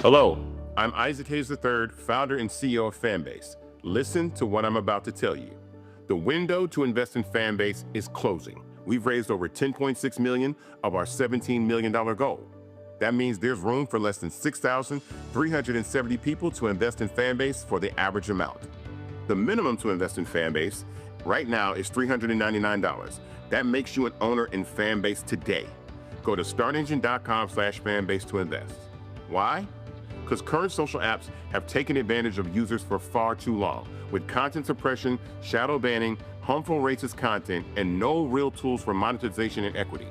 Hello, I'm Isaac Hayes III, founder and CEO of Fanbase. Listen to what I'm about to tell you. The window to invest in Fanbase is closing. We've raised over $10.6 million of our $17 million goal. That means there's room for less than 6,370 people to invest in Fanbase for the average amount. The minimum to invest in Fanbase right now is $399. That makes you an owner in Fanbase today. Go to startengine.com/fanbase to invest. Why? Because current social apps have taken advantage of users for far too long, with content suppression, shadow banning, harmful racist content, and no real tools for monetization and equity.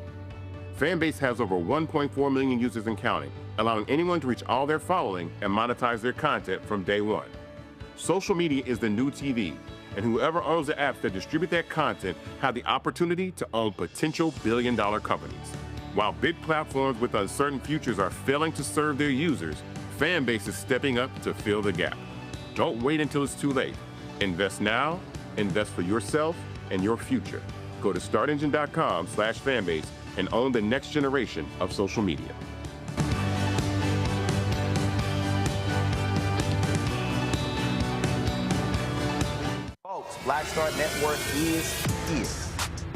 Fanbase has over 1.4 million users and counting, allowing anyone to reach all their following and monetize their content from day one. Social media is the new TV, and whoever owns the apps that distribute that content have the opportunity to own potential billion-dollar companies. While big platforms with uncertain futures are failing to serve their users, Fanbase is stepping up to fill the gap. Don't wait until it's too late. Invest now, invest for yourself and your future. Go to startengine.com/fanbase and own the next generation of social media. Folks, Black Star Network is here.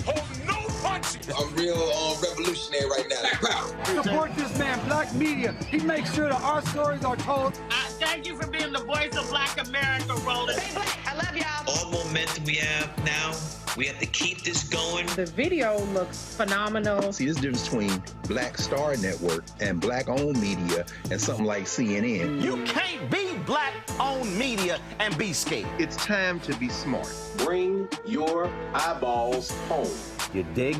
Hold no punches. I'm real revolutionary right now. Black power. Support this man, Black Media. He makes sure that our stories are told. Thank you for being the voice of Black America, Roland. Stay black. I love y'all. All momentum we have now, we have to keep this going. The video looks phenomenal. See, there's a difference between Black Star Network and Black-owned media and something like CNN. You can't be Black-owned media and be scared. It's time to be smart. Bring your eyeballs home. You dig?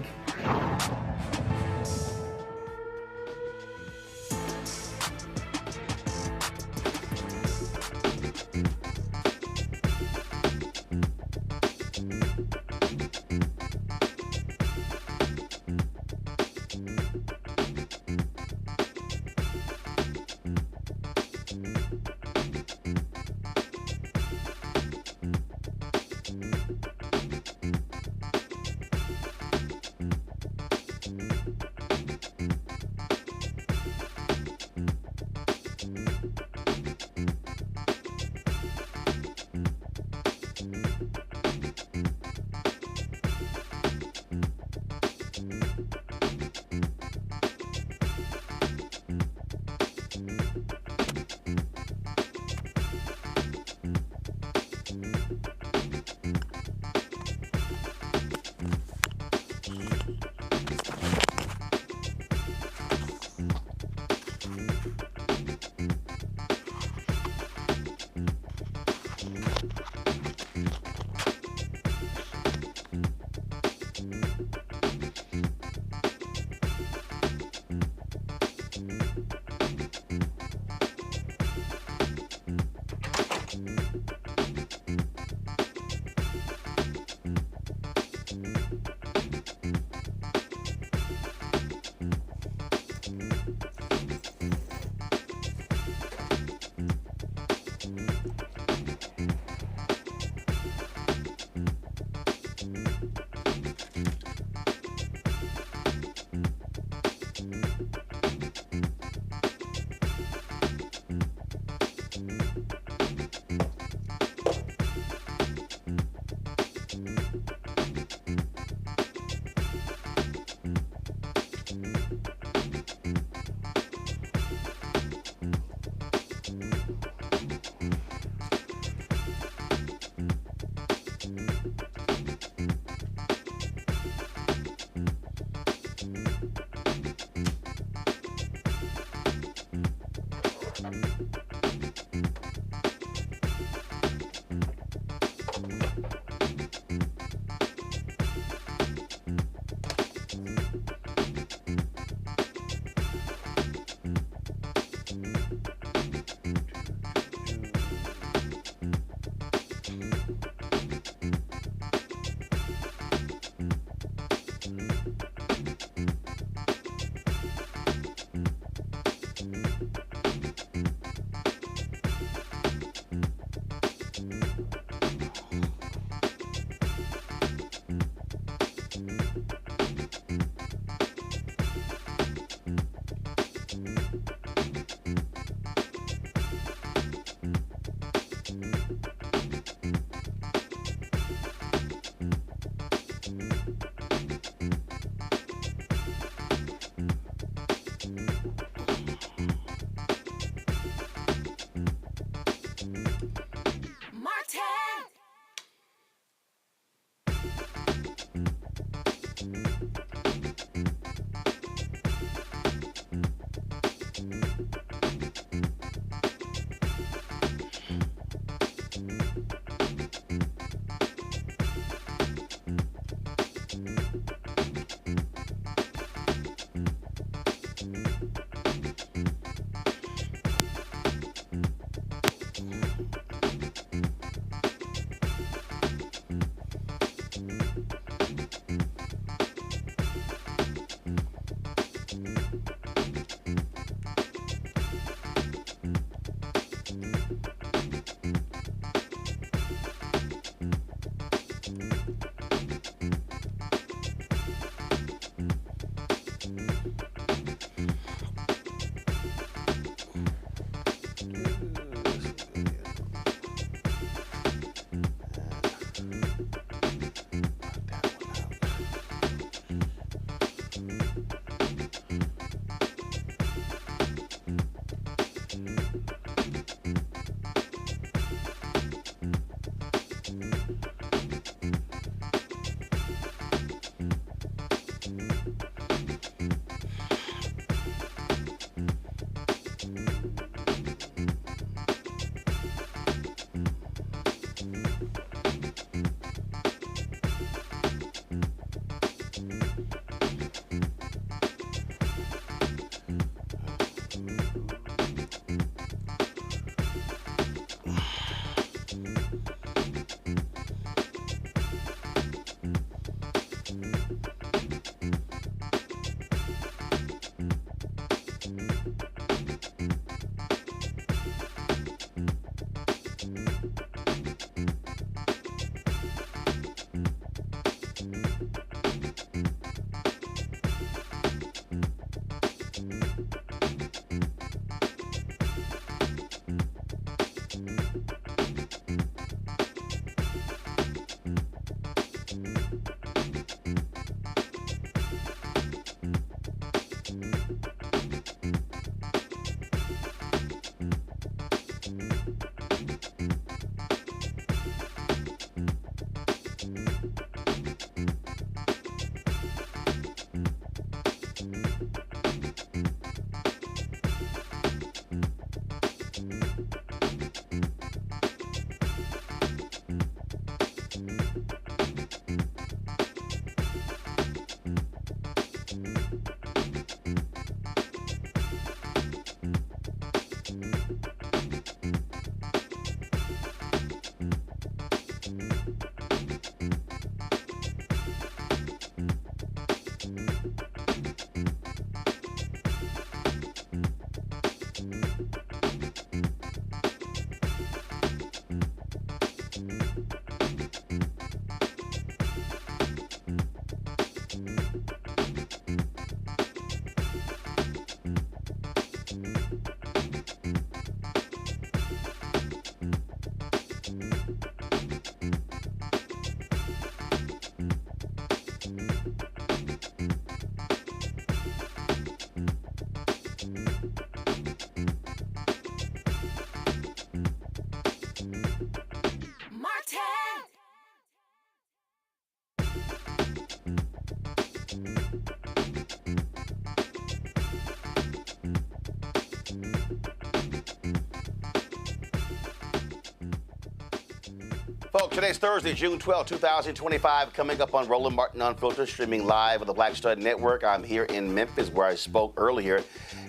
Folks, today's Thursday, June 12, 2025, coming up on Roland Martin Unfiltered, streaming live on the Black Stud Network. I'm here in Memphis, where I spoke earlier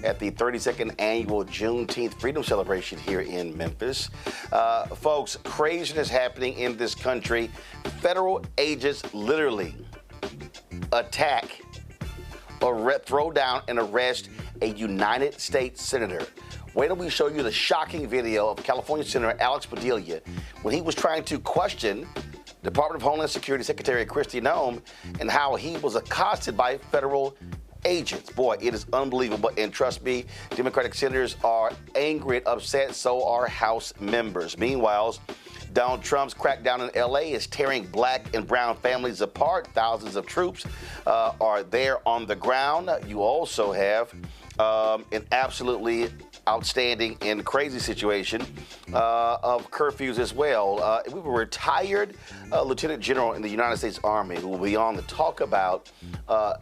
at the 32nd annual Juneteenth Freedom Celebration here in Memphis. Folks, craziness happening in this country. Federal agents literally attack or throw down and arrest a United States senator. Wait till we show you the shocking video of California Senator Alex Padilla when he was trying to question Department of Homeland Security Secretary Kristi Noem and how he was accosted by federal agents. Boy, it is unbelievable. And trust me, Democratic senators are angry and upset. So are House members. Meanwhile, Donald Trump's crackdown in L.A. is tearing black and brown families apart. Thousands of troops are there on the ground. You also have an absolutely outstanding and crazy situation of curfews as well. We have a retired lieutenant general in the United States Army who will be on to talk about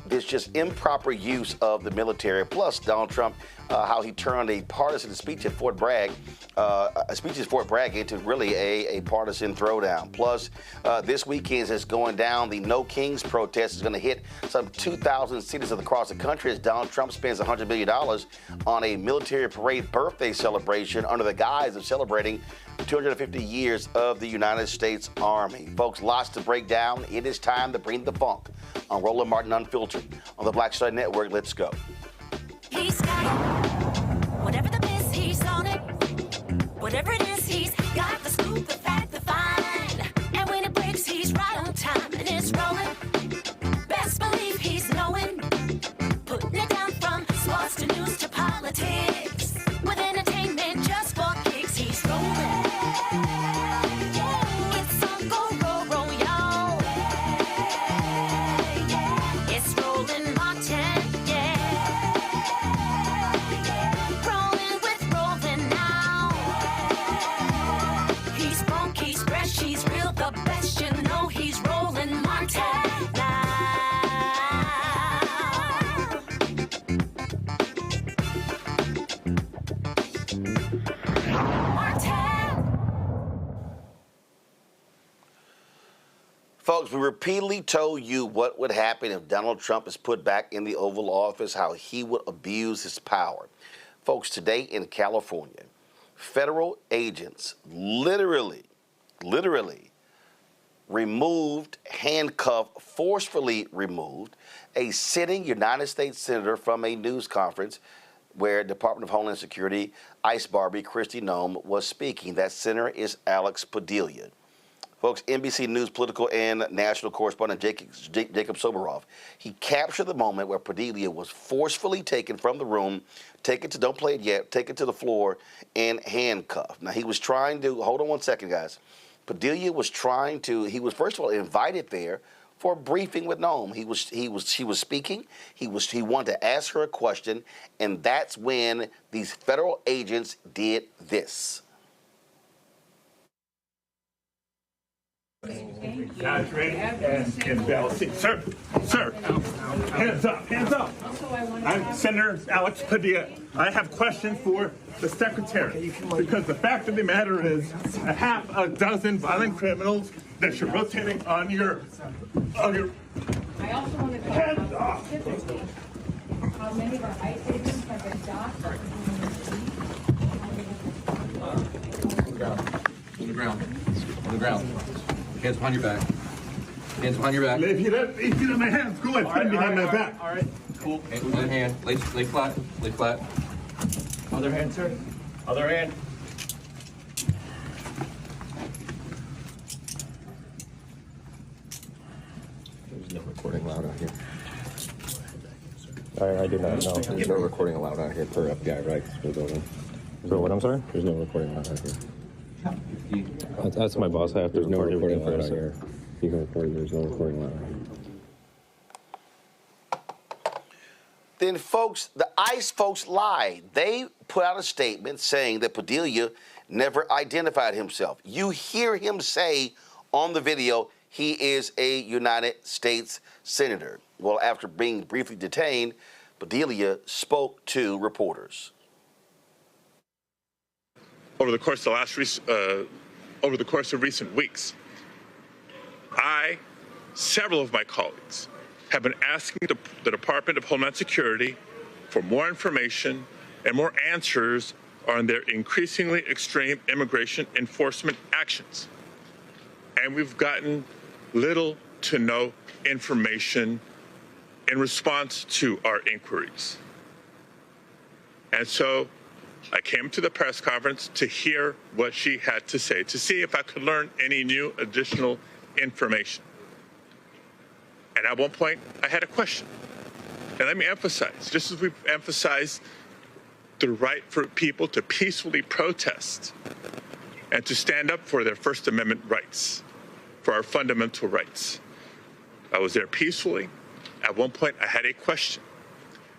this just improper use of the military. Plus, Donald Trump, how he turned a partisan speech at Fort Bragg, into really a partisan throwdown. Plus, this weekend is going down. The No Kings protest is going to hit some 2,000 cities across the country as Donald Trump spends $100 million on a military parade birthday celebration under the guise of celebrating 250 years of the United States Army. Folks, lots to break down. It is time to bring the funk on Roland Martin Unfiltered on the Black Stud Network. Let's go. He's got it. Whatever the miss, he's on it. Whatever it is, he's got the scoop, the fact, the find. And when it breaks, he's right on time and it's rolling. Best believe he's knowing. Putting it down from sports to news to politics. With entertainment just for kicks, he's rolling. It's on go, roll, y'all. It's Roland Martin, rolling with Roland now. He's funk, he's fresh, he's real, the best, you know he's Roland Martin now. Folks, we repeatedly told you what would happen if Donald Trump is put back in the Oval Office, how he would abuse his power. Folks, today in California, federal agents literally forcefully removed a sitting United States senator from a news conference where Department of Homeland Security ICE Barbie Kristi Noem was speaking. That senator is Alex Padilla. Folks, NBC News political and national correspondent Jacob Soberov, he captured the moment where Padilla was forcefully taken from the room, taken to the floor, and handcuffed. Now, he was trying to, hold on one second, guys. Padilla was he was first of all invited there for a briefing with Noem. She was speaking. He wanted to ask her a question, and that's when these federal agents did this. Guys, ready? And bell. Sir, hands up. I'm Senator Alex Padilla. I have questions for the secretary because the fact of the matter is a half a dozen violent criminals that you're rotating on your. I also want to hands off. How many of our ICE agents have been docked? On the ground. Hands behind your back. Hands behind your back. If you don't my hands, go ahead, stand behind my back. All right, cool. Other hand, lay flat, lay flat. Other hand, sir. Other hand. There's no recording allowed out here. I did not know. There's no recording allowed out here per FBI, right? So what, I'm sorry? There's no recording allowed out here. That's my boss. I have to There's no record recording allowed everything out here. You can record it. There's no recording allowed out here. Then, folks, the ICE folks lied. They put out a statement saying that Padilla never identified himself. You hear him say on the video he is a United States senator. Well, after being briefly detained, Padilla spoke to reporters. Over the course of recent weeks, several of my colleagues, have been asking the Department of Homeland Security for more information and more answers on their increasingly extreme immigration enforcement actions. And we've gotten little to no information in response to our inquiries. And so I came to the press conference to hear what she had to say, to see if I could learn any new additional information. And at one point, I had a question. And let me emphasize, just as we've emphasized the right for people to peacefully protest and to stand up for their First Amendment rights, for our fundamental rights. I was there peacefully. At one point, I had a question.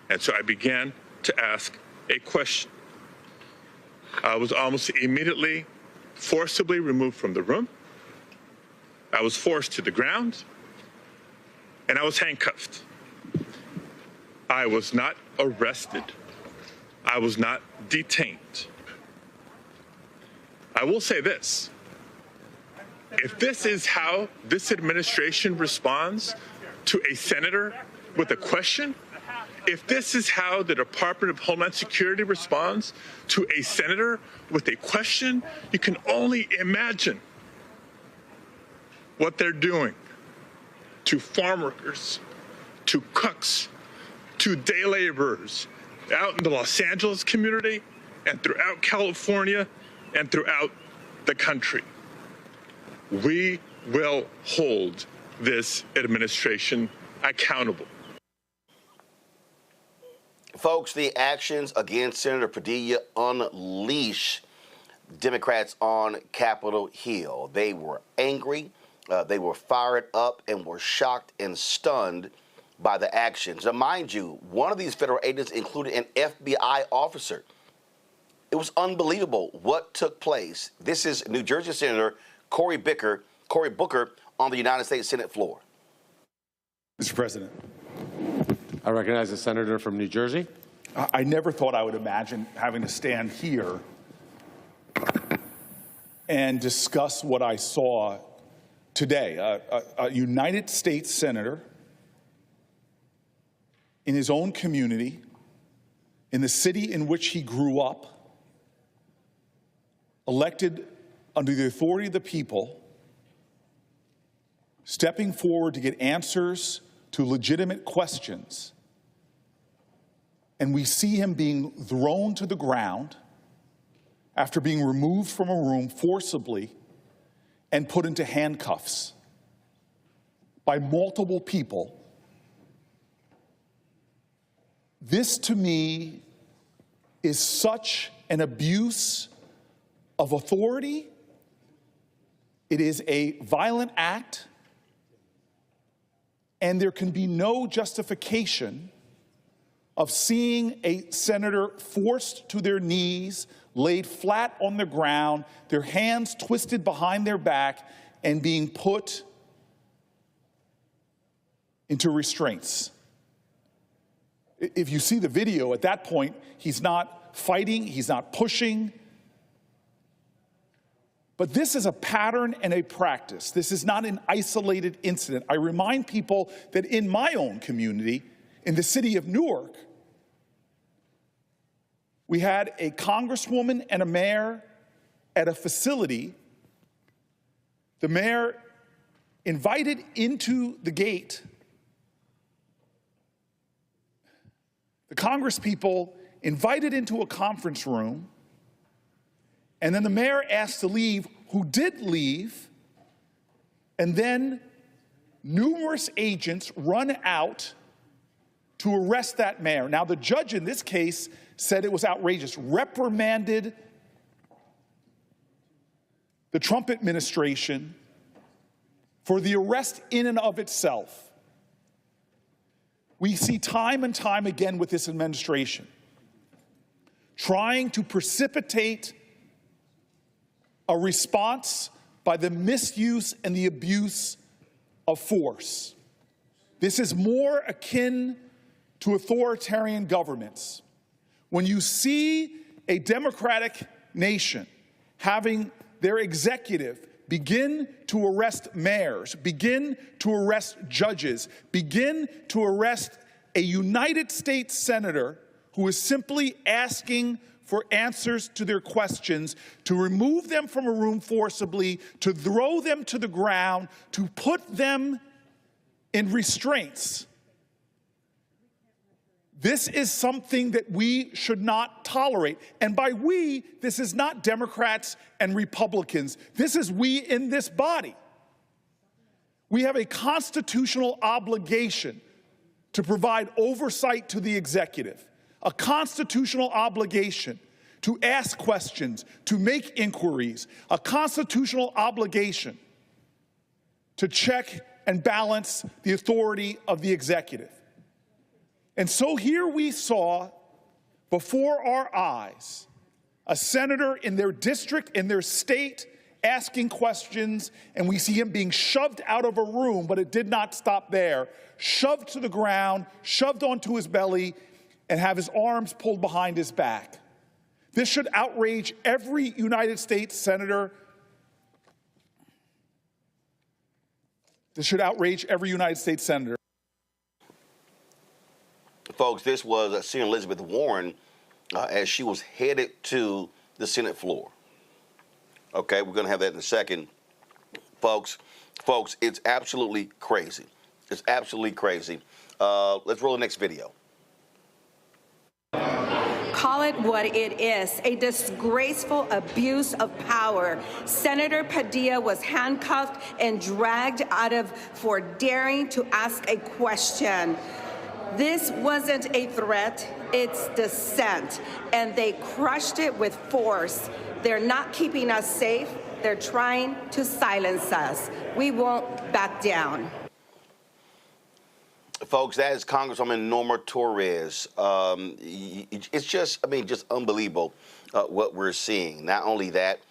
And so I began to ask a question. I was almost immediately forcibly removed from the room. I was forced to the ground, and I was handcuffed. I was not arrested. I was not detained. I will say this. If this is how this administration responds to a senator with a question, if this is how the Department of Homeland Security responds to a senator with a question, you can only imagine what they're doing to farm workers, to cooks, to day laborers out in the Los Angeles community and throughout California and throughout the country. We will hold this administration accountable. Folks, the actions against Senator Padilla unleash Democrats on Capitol Hill. They were angry, they were fired up, and were shocked and stunned by the actions. Now, mind you, one of these federal agents included an FBI officer. It was unbelievable what took place. This is New Jersey Senator Cory Booker on the United States Senate floor. Mr. President. I recognize the senator from New Jersey. I never thought I would imagine having to stand here and discuss what I saw today. A United States senator in his own community, in the city in which he grew up, elected under the authority of the people, stepping forward to get answers to legitimate questions, and we see him being thrown to the ground after being removed from a room forcibly and put into handcuffs by multiple people. This, to me, is such an abuse of authority. It is a violent act, and there can be no justification of seeing a senator forced to their knees, laid flat on the ground, their hands twisted behind their back, and being put into restraints. If you see the video, at that point, he's not fighting, he's not pushing. But this is a pattern and a practice. This is not an isolated incident. I remind people that in my own community, in the city of Newark, we had a congresswoman and a mayor at a facility. The mayor invited into the gate the Congress people, invited into a conference room, and then the mayor asked to leave, who did leave, and then numerous agents run out to arrest that mayor. Now, the judge in this case said it was outrageous, reprimanded the Trump administration for the arrest in and of itself. We see time and time again with this administration trying to precipitate a response by the misuse and the abuse of force. This is more akin to authoritarian governments. When you see a democratic nation having their executive begin to arrest mayors, begin to arrest judges, begin to arrest a United States senator who is simply asking for answers to their questions, to remove them from a room forcibly, to throw them to the ground, to put them in restraints. This is something that we should not tolerate. And by we, this is not Democrats and Republicans. This is we in this body. We have a constitutional obligation to provide oversight to the executive, a constitutional obligation to ask questions, to make inquiries, a constitutional obligation to check and balance the authority of the executive. And so here we saw before our eyes a senator in their district, in their state, asking questions, and we see him being shoved out of a room, but it did not stop there. Shoved to the ground, shoved onto his belly, and have his arms pulled behind his back. This should outrage every United States senator. This should outrage every United States senator. Folks, this was Senator Elizabeth Warren as she was headed to the Senate floor. Okay, we're going to have that in a second. Folks, it's absolutely crazy. It's absolutely crazy. Let's roll the next video. Call it what it is, a disgraceful abuse of power. Senator Padilla was handcuffed and dragged out of for daring to ask a question. This wasn't a threat, it's dissent, and they crushed it with force. They're not keeping us safe, they're trying to silence us. We won't back down. Folks, that is Congresswoman Norma Torres. It's just, just unbelievable what we're seeing. Not only that,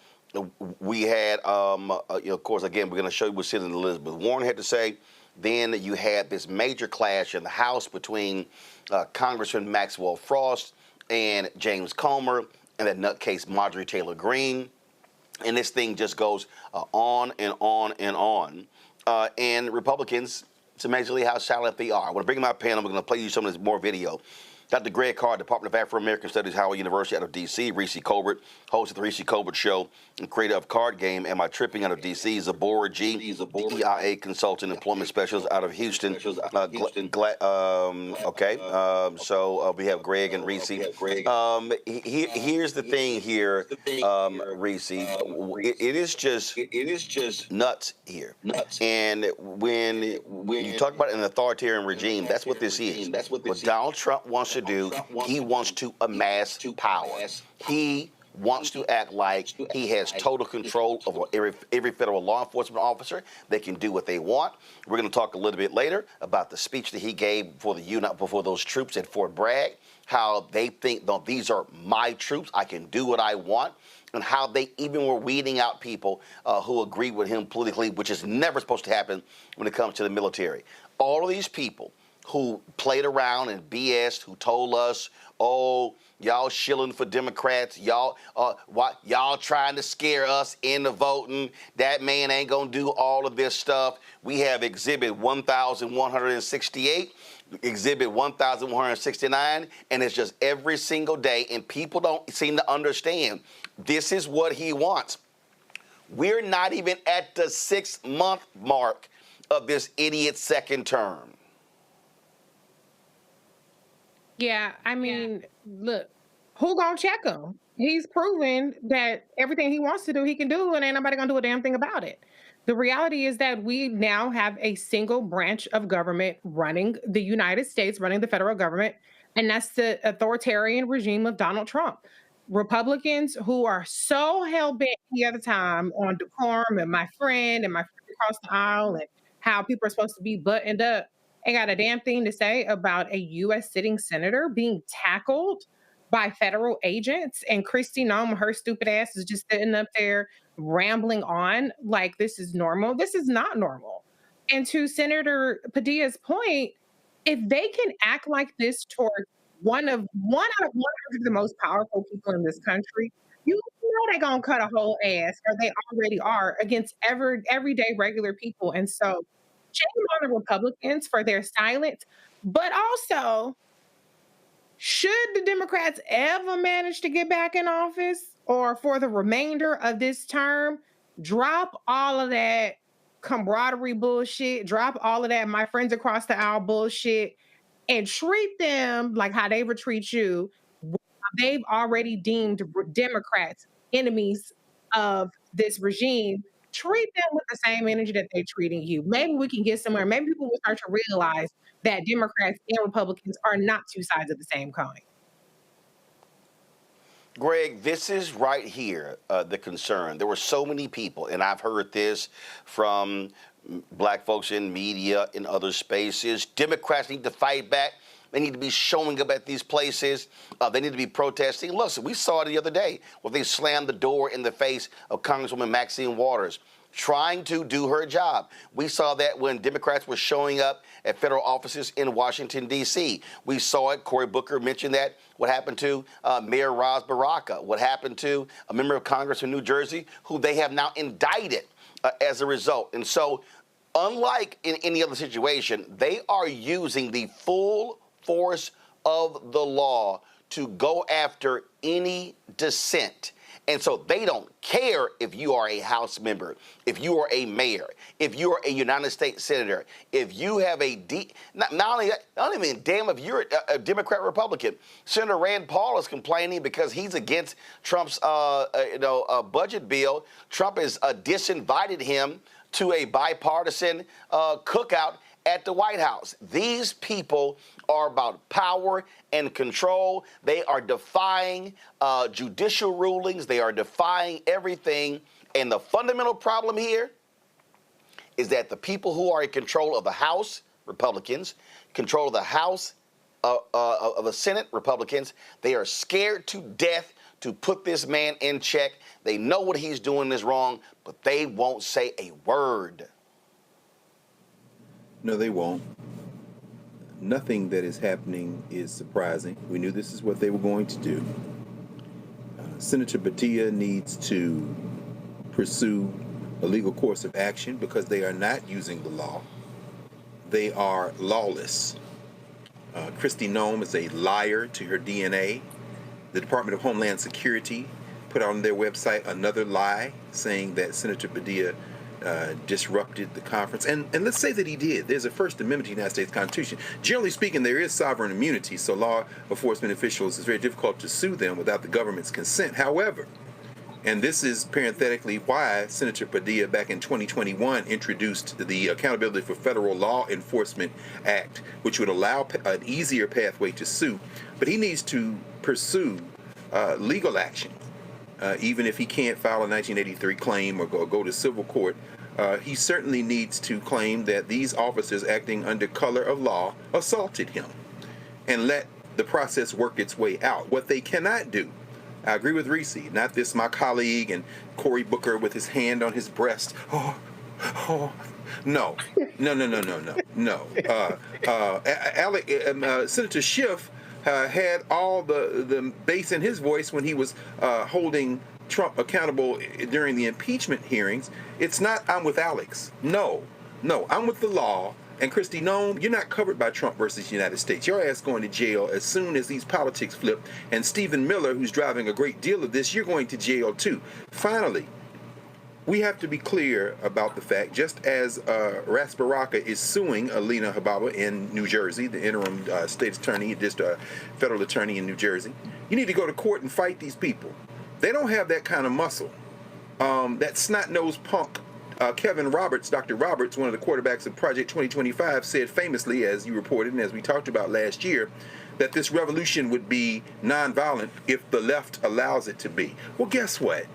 we had, of course, again, we're going to show you what Senator Elizabeth Warren had to say. Then you had this major clash in the House between Congressman Maxwell Frost and James Comer and that nutcase Marjorie Taylor Greene. And this thing just goes on and on and on. And Republicans, it's amazingly how silent they are. I want to bring my panel. We're going to play you some of this more video. Dr. Greg Carr, Department of Afro-American Studies, Howard University out of D.C., Reese Colbert, host of the Reese Colbert Show and creator of Card Game, and my tripping out of D.C., Zabora G, EIA consultant, employment specialist out of Houston. We have Greg and Reese. Here's the thing here, Reese. It is just nuts here. And when you talk about an authoritarian regime, that's what this is. What Donald Trump wants to do, he wants to amass power. He wants to act like he has total control over every federal law enforcement officer. They can do what they want. We're going to talk a little bit later about the speech that he gave before those troops at Fort Bragg, how they think, no, these are my troops, I can do what I want, and how they even were weeding out people who agree with him politically, which is never supposed to happen when it comes to the military. All of these people who played around and BS'd, who told us, oh, y'all shilling for Democrats, y'all trying to scare us into voting. That man ain't gonna do all of this stuff. We have Exhibit 1168, Exhibit 1169, and it's just every single day, and people don't seem to understand. This is what he wants. We're not even at the 6-month mark of this idiot's second term. Yeah, look, who gonna check him? He's proven that everything he wants to do, he can do, and ain't nobody gonna do a damn thing about it. The reality is that we now have a single branch of government running the United States, running the federal government, and that's the authoritarian regime of Donald Trump. Republicans who are so hell-bent the other time on decorum and my friend across the aisle and how people are supposed to be buttoned up, ain't got a damn thing to say about a U.S. sitting senator being tackled by federal agents, and Kristi Noem, her stupid ass, is just sitting up there rambling on like this is normal. This is not normal. And to Senator Padilla's point, if they can act like this toward one out of 100 of the most powerful people in this country, you know they're gonna cut a whole ass, or they already are, against everyday regular people. And so, shame on the Republicans for their silence, but also, should the Democrats ever manage to get back in office, or for the remainder of this term, drop all of that camaraderie bullshit, drop all of that my friends across the aisle bullshit, and treat them like how they would treat you. They've already deemed Democrats enemies of this regime. Treat them with the same energy that they're treating you. Maybe we can get somewhere. Maybe people will start to realize that Democrats and Republicans are not two sides of the same coin. Greg, this is right here the concern. There were so many people, and I've heard this from black folks in media, in other spaces. Democrats need to fight back. They need to be showing up at these places. They need to be protesting. Listen, we saw it the other day where they slammed the door in the face of Congresswoman Maxine Waters trying to do her job. We saw that when Democrats were showing up at federal offices in Washington, D.C. We saw it. Cory Booker mentioned that. What happened to Mayor Ras Baraka? What happened to a member of Congress in New Jersey who they have now indicted as a result? And so, unlike in any other situation, they are using the full force of the law to go after any dissent. And so they don't care if you are a House member, if you are a mayor, if you are a United States senator, if you have not only that, I don't even damn if you're a Democrat or Republican. Senator Rand Paul is complaining because he's against Trump's budget bill. Trump has disinvited him to a bipartisan cookout at the White House. These people are about power and control. They are defying judicial rulings. They are defying everything. And the fundamental problem here is that the people who are in control of the House, Republicans, control of the House of the Senate, Republicans, they are scared to death to put this man in check. They know what he's doing is wrong, but they won't say a word. No, they won't. Nothing that is happening is surprising. We knew this is what they were going to do. Senator Padilla needs to pursue a legal course of action because they are not using the law. They are lawless. Kristi Noem is a liar to her DNA. The Department of Homeland Security put on their website another lie saying that Senator Padilla disrupted the conference. And let's say that he did. There's a First Amendment to the United States Constitution. Generally speaking, there is sovereign immunity, so law enforcement officials, it's very difficult to sue them without the government's consent. However, and this is parenthetically why Senator Padilla back in 2021 introduced the Accountability for Federal Law Enforcement Act, which would allow an easier pathway to sue. But he needs to pursue legal action. Even if he can't file a 1983 claim or go to civil court, he certainly needs to claim that these officers acting under color of law assaulted him and let the process work its way out. What they cannot do, I agree with Reese, not this my colleague and Cory Booker with his hand on his breast. No. Senator Schiff had all the bass in his voice when he was holding Trump accountable during the impeachment hearings. It's not, I'm with Alex. No, I'm with the law. And Kristi Noem, you're not covered by Trump versus United States. Your ass going to jail as soon as these politics flip. And Stephen Miller, who's driving a great deal of this, you're going to jail too. Finally, we have to be clear about the fact, just as Ras Baraka is suing Alina Hababa in New Jersey, the interim state attorney, just federal attorney in New Jersey, you need to go to court and fight these people. They don't have that kind of muscle. That snot-nosed punk Kevin Roberts, Dr. Roberts, one of the quarterbacks of Project 2025, said famously, as you reported and as we talked about last year, that this revolution would be nonviolent if the left allows it to be. Well, guess what?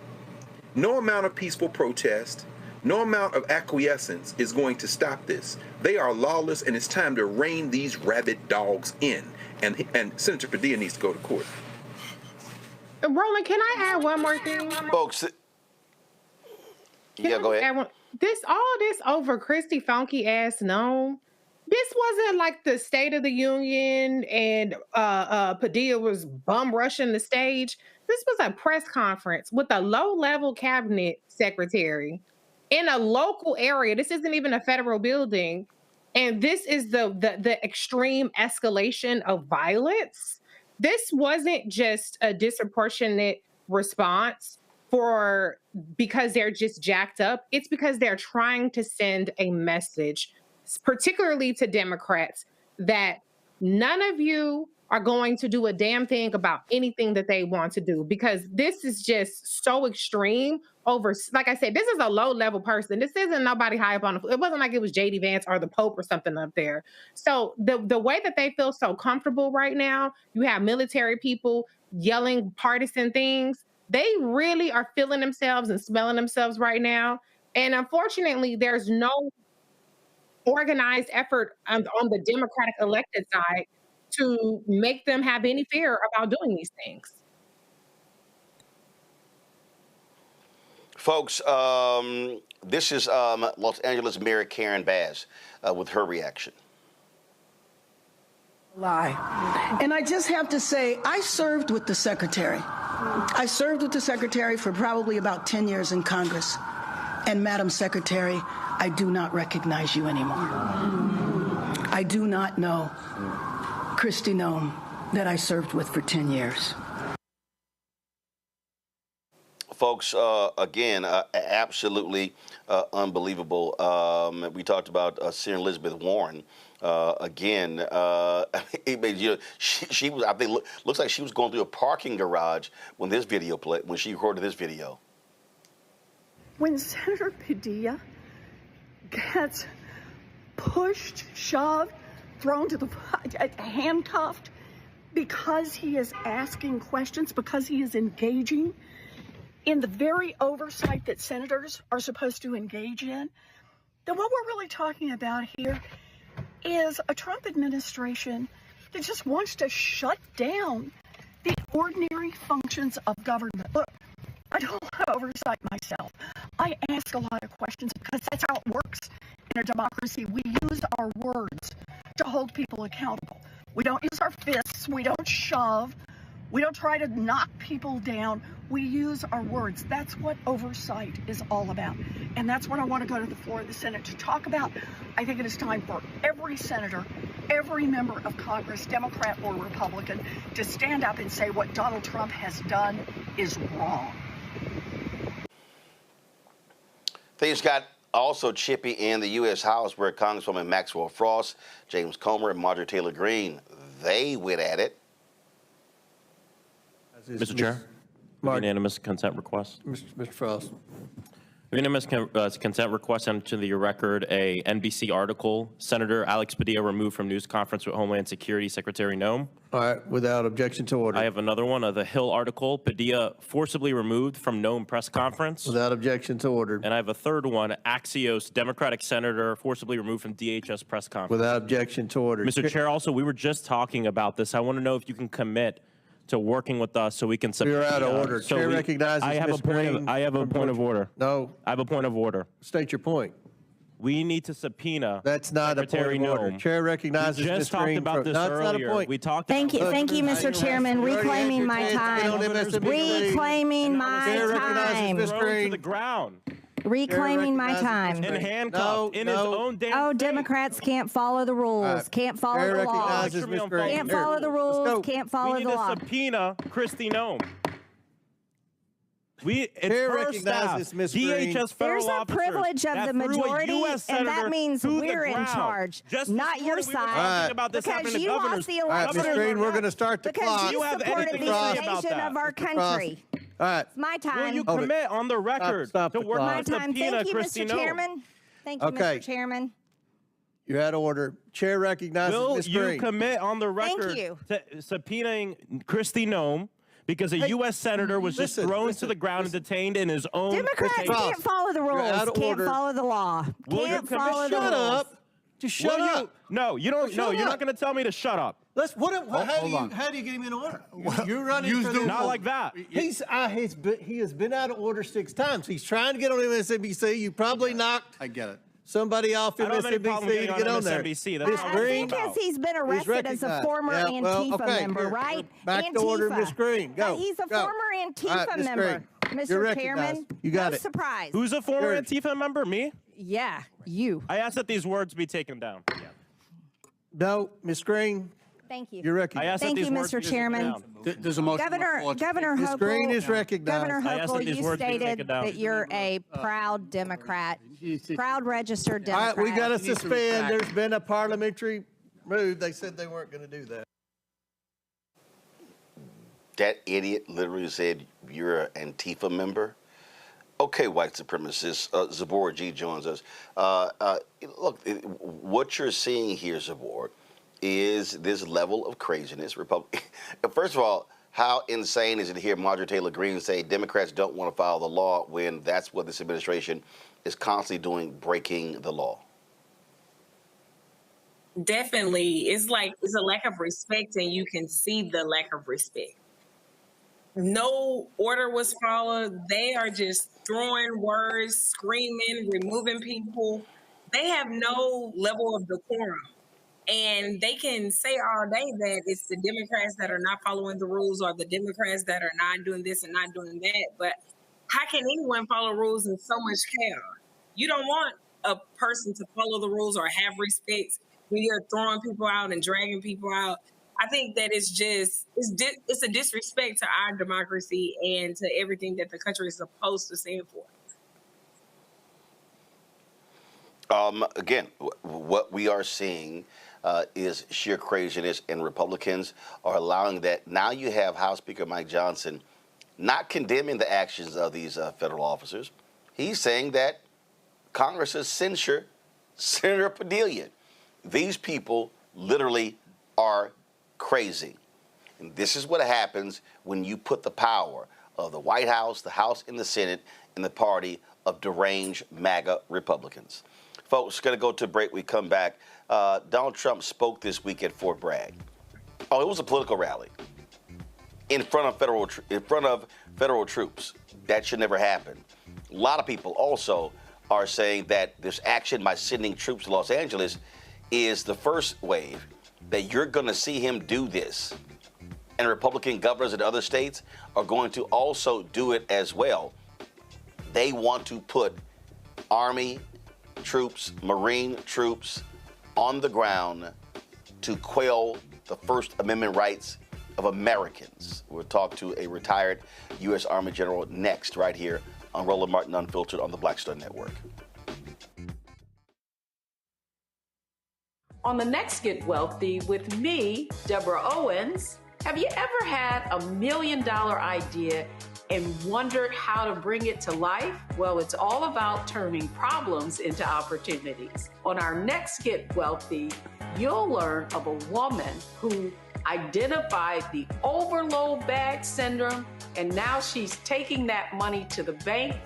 No amount of peaceful protest, no amount of acquiescence is going to stop this. They are lawless, and it's time to rein these rabid dogs in. And Senator Padilla needs to go to court. Roland, can I add one more thing? Folks, yeah, go ahead. All this over Kristi funky ass Noem. this wasn't like the State of the Union and Padilla was bum rushing the stage. This was a press conference with a low-level cabinet secretary in a local area. This isn't even a federal building. And this is the extreme escalation of violence. This wasn't just a disproportionate response because they're just jacked up. It's because they're trying to send a message, particularly to Democrats, that none of you are going to do a damn thing about anything that they want to do, because this is just so extreme over, like I said, this is a low-level person. This isn't nobody high up on the, it wasn't like it was J.D. Vance or the Pope or something up there. So the way that they feel so comfortable right now, you have military people yelling partisan things. They really are feeling themselves and smelling themselves right now. And unfortunately, there's no organized effort on the Democratic elected side to make them have any fear about doing these things. Folks, this is Los Angeles Mayor Karen Bass with her reaction. Lie. And I just have to say, I served with the secretary. I served with the secretary for probably about 10 years in Congress. And Madam Secretary, I do not recognize you anymore. I do not know Kristi Noem that I served with for 10 years. Folks, again, absolutely unbelievable. We talked about Senator Elizabeth Warren. Again, she was, I think, looks like she was going through a parking garage when this video played, when she recorded this video. When Senator Padilla gets pushed, shoved, thrown to the, handcuffed, because he is asking questions, because he is engaging in the very oversight that senators are supposed to engage in, then what we're really talking about here is a Trump administration that just wants to shut down the ordinary functions of government. Look, I don't have oversight myself. I ask a lot of questions because that's how it works in a democracy. We use our words to hold people accountable. We don't use our fists. We don't shove. We don't try to knock people down. We use our words. That's what oversight is all about. And that's what I want to go to the floor of the Senate to talk about. I think it is time for every senator, every member of Congress, Democrat or Republican, to stand up and say what Donald Trump has done is wrong. Things got also chippy in the U.S. House, where Congresswoman Maxwell Frost, James Comer, and Marjorie Taylor Greene, they went at it. Mr. Chair, unanimous consent request. Mr. Frost. Unanimous consent request into the record a NBC article. Senator Alex Padilla removed from news conference with Homeland Security Secretary Noem. All right, without objection to order. I have another one, the Hill article. Padilla forcibly removed from Noem press conference. Without objection to order. And I have a third one, Axios, Democratic senator forcibly removed from DHS press conference. Without objection to order. Mr. Chair, also, we were just talking about this. I want to know if you can commit to working with us so we can subpoena. You're out of order. So Chair recognizes I have Ms. a point Green. of, I have a point of order. No. I have a point of order. State your point. We need to subpoena. That's not Secretary a point of order. Noem. Chair recognizes We just Ms. talked Green. about this That's earlier. not a point. We talked. Thank you, Mr. Chairman. Reclaiming my time. Reclaiming my time. To the ground. Reclaiming my time. And handcuffed in his own damn Oh, Democrats can't follow the rules. Can't follow the law. Can't follow the rules. Can't follow the law. We need to subpoena Kristi Noem. Chair recognizes Ms. Green. DHS There's federal a officers privilege of that the threw a majority, US and that senator means to the we're in ground. charge, Just not this your morning we were side. talking about this happening Because to you governors. lost the All right, election. Ms. Green, we're going to start the Because clock. you supported the invasion of our country. All right. It's my time. Will you commit on the record Stop to the work clock. My with time. subpoena Thank you, Kristi Mr. Noem? Chairman. Thank you, Okay. Mr. Chairman. You're out of order. Chair recognizes Will Ms. you Green. commit on the record you. to subpoenaing Kristi Noem because a U.S. senator was just thrown to the ground and detained in his own... Democrats can't follow the rules. out of Can't order. follow the law. Will Can't you commit? follow the Shut rules. up. Just shut Will you? up. No, you don't. No, Shut you're up. not going to tell me to shut up. How do you get him in order? You're running for the... Not like that. He has been out of order 6 times. He's trying to get on MSNBC. You probably knocked... I get it. somebody off I don't have any problem MSNBC getting to get on there. MSNBC. That's Miss not Green, what I it's think about. because he's been arrested as a recognized. former Yeah, well, Antifa okay, member, here, right? back to order, Antifa. Miss Green. Go. He's a go. former All Antifa right, Miss member, Green, you're Mr. recognized. Chairman. You got No it. surprise. Who's a former Yours. Antifa member? Me? Yeah, you. I asked that these words be taken down. No, Miss Green, Thank you. you're I recognized. asked Thank that you, these words Mr. be taken Chairman. down. There's a motion. Governor Miss Green is Hochul, recognized. Governor I asked that Hochul, these you words be taken stated down. that you're a proud Democrat, proud registered All right, Democrat. we got to suspend. There's been a parliamentary move. They said they weren't going to do that. That idiot literally said, you're an Antifa member? Okay, white supremacist. Zabora G joins us. Look, what you're seeing here, Zabora, is this level of craziness. First of all, how insane is it to hear Marjorie Taylor Greene say Democrats don't want to follow the law when that's what this administration is constantly doing, breaking the law? Definitely. It's a lack of respect, and you can see the lack of respect. No order was followed. They are just throwing words, screaming, removing people. They have no level of decorum. And they can say all day that it's the Democrats that are not following the rules or the Democrats that are not doing this and not doing that. But how can anyone follow rules in so much chaos? You don't want a person to follow the rules or have respect when you're throwing people out and dragging people out. I think that it's a disrespect to our democracy and to everything that the country is supposed to stand for. Again, what we are seeing is sheer craziness, and Republicans are allowing that. Now you have House Speaker Mike Johnson not condemning the actions of these federal officers. He's saying that Congress's censure Senator Padilla. These people literally are crazy. And this is what happens when you put the power of the White House, the House, and the Senate in the party of deranged MAGA Republicans. Folks, going to go to a break. We come back. Donald Trump spoke this week at Fort Bragg. Oh, it was a political rally in front of federal troops. That should never happen. A lot of people also are saying that this action by sending troops to Los Angeles is the first wave, that you're going to see him do this. And Republican governors in other states are going to also do it as well. They want to put Army troops, Marine troops on the ground to quell the First Amendment rights of Americans. We'll talk to a retired U.S. Army general next, right here on Roland Martin Unfiltered on the Black Star Network. On the next Get Wealthy with me, Deborah Owens, have you ever had $1 million idea and wondered how to bring it to life? Well, it's all about turning problems into opportunities. On our next Get Wealthy, you'll learn of a woman who identified the overload bag syndrome, and now she's taking that money to the bank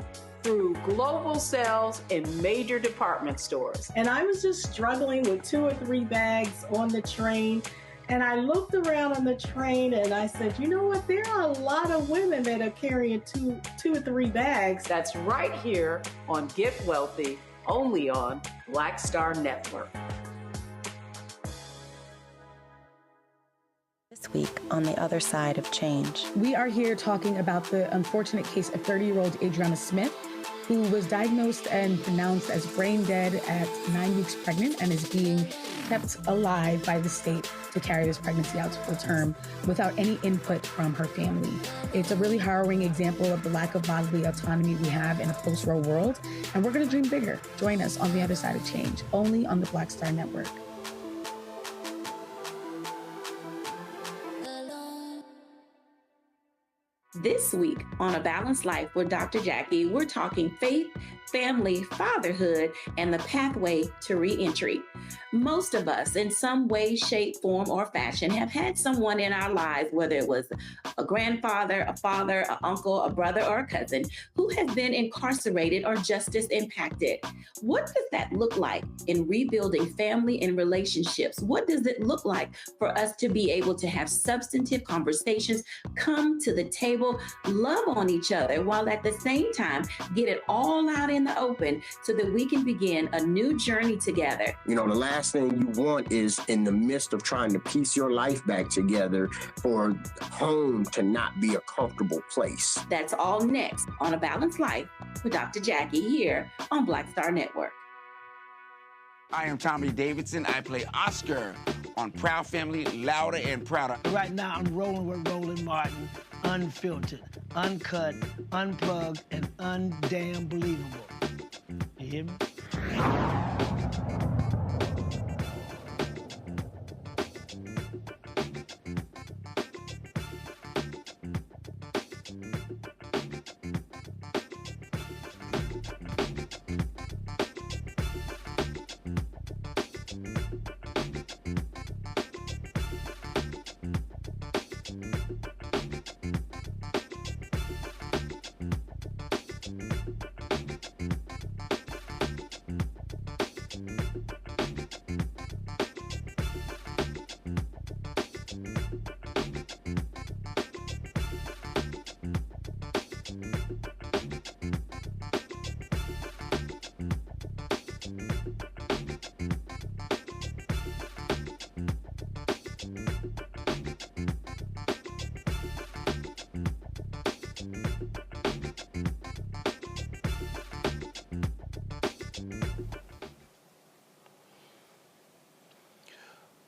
through global sales in major department stores. And I was just struggling with 2 or 3 bags on the train. And I looked around on the train and I said, you know what? There are a lot of women that are carrying two or 3 bags. That's right here on Get Wealthy, only on Black Star Network. This week on The Other Side of Change. We are here talking about the unfortunate case of 30-year-old Adriana Smith, who was diagnosed and pronounced as brain dead at 9 weeks pregnant and is being kept alive by the state to carry this pregnancy out to full term without any input from her family. It's a really harrowing example of the lack of bodily autonomy we have in a post-war world, and we're going to dream bigger. Join us on The Other Side of Change, only on the Black Star Network. This week on A Balanced Life with Dr. Jackie, we're talking faith, family, fatherhood, and the pathway to reentry. Most of us, in some way, shape, form, or fashion, have had someone in our lives, whether it was a grandfather, a father, an uncle, a brother, or a cousin, who has been incarcerated or justice impacted. What does that look like in rebuilding family and relationships? What does it look like for us to be able to have substantive conversations, come to the table table, love on each other, while at the same time, get it all out in the open so that we can begin a new journey together. You know, the last thing you want is in the midst of trying to piece your life back together for home to not be a comfortable place. That's all next on A Balanced Life with Dr. Jackie here on Black Star Network. I am Tommy Davidson. I play Oscar on Proud Family, Louder and Prouder. Right now, I'm rolling with Roland Martin, unfiltered, uncut, unplugged, and undamn believable. You hear me?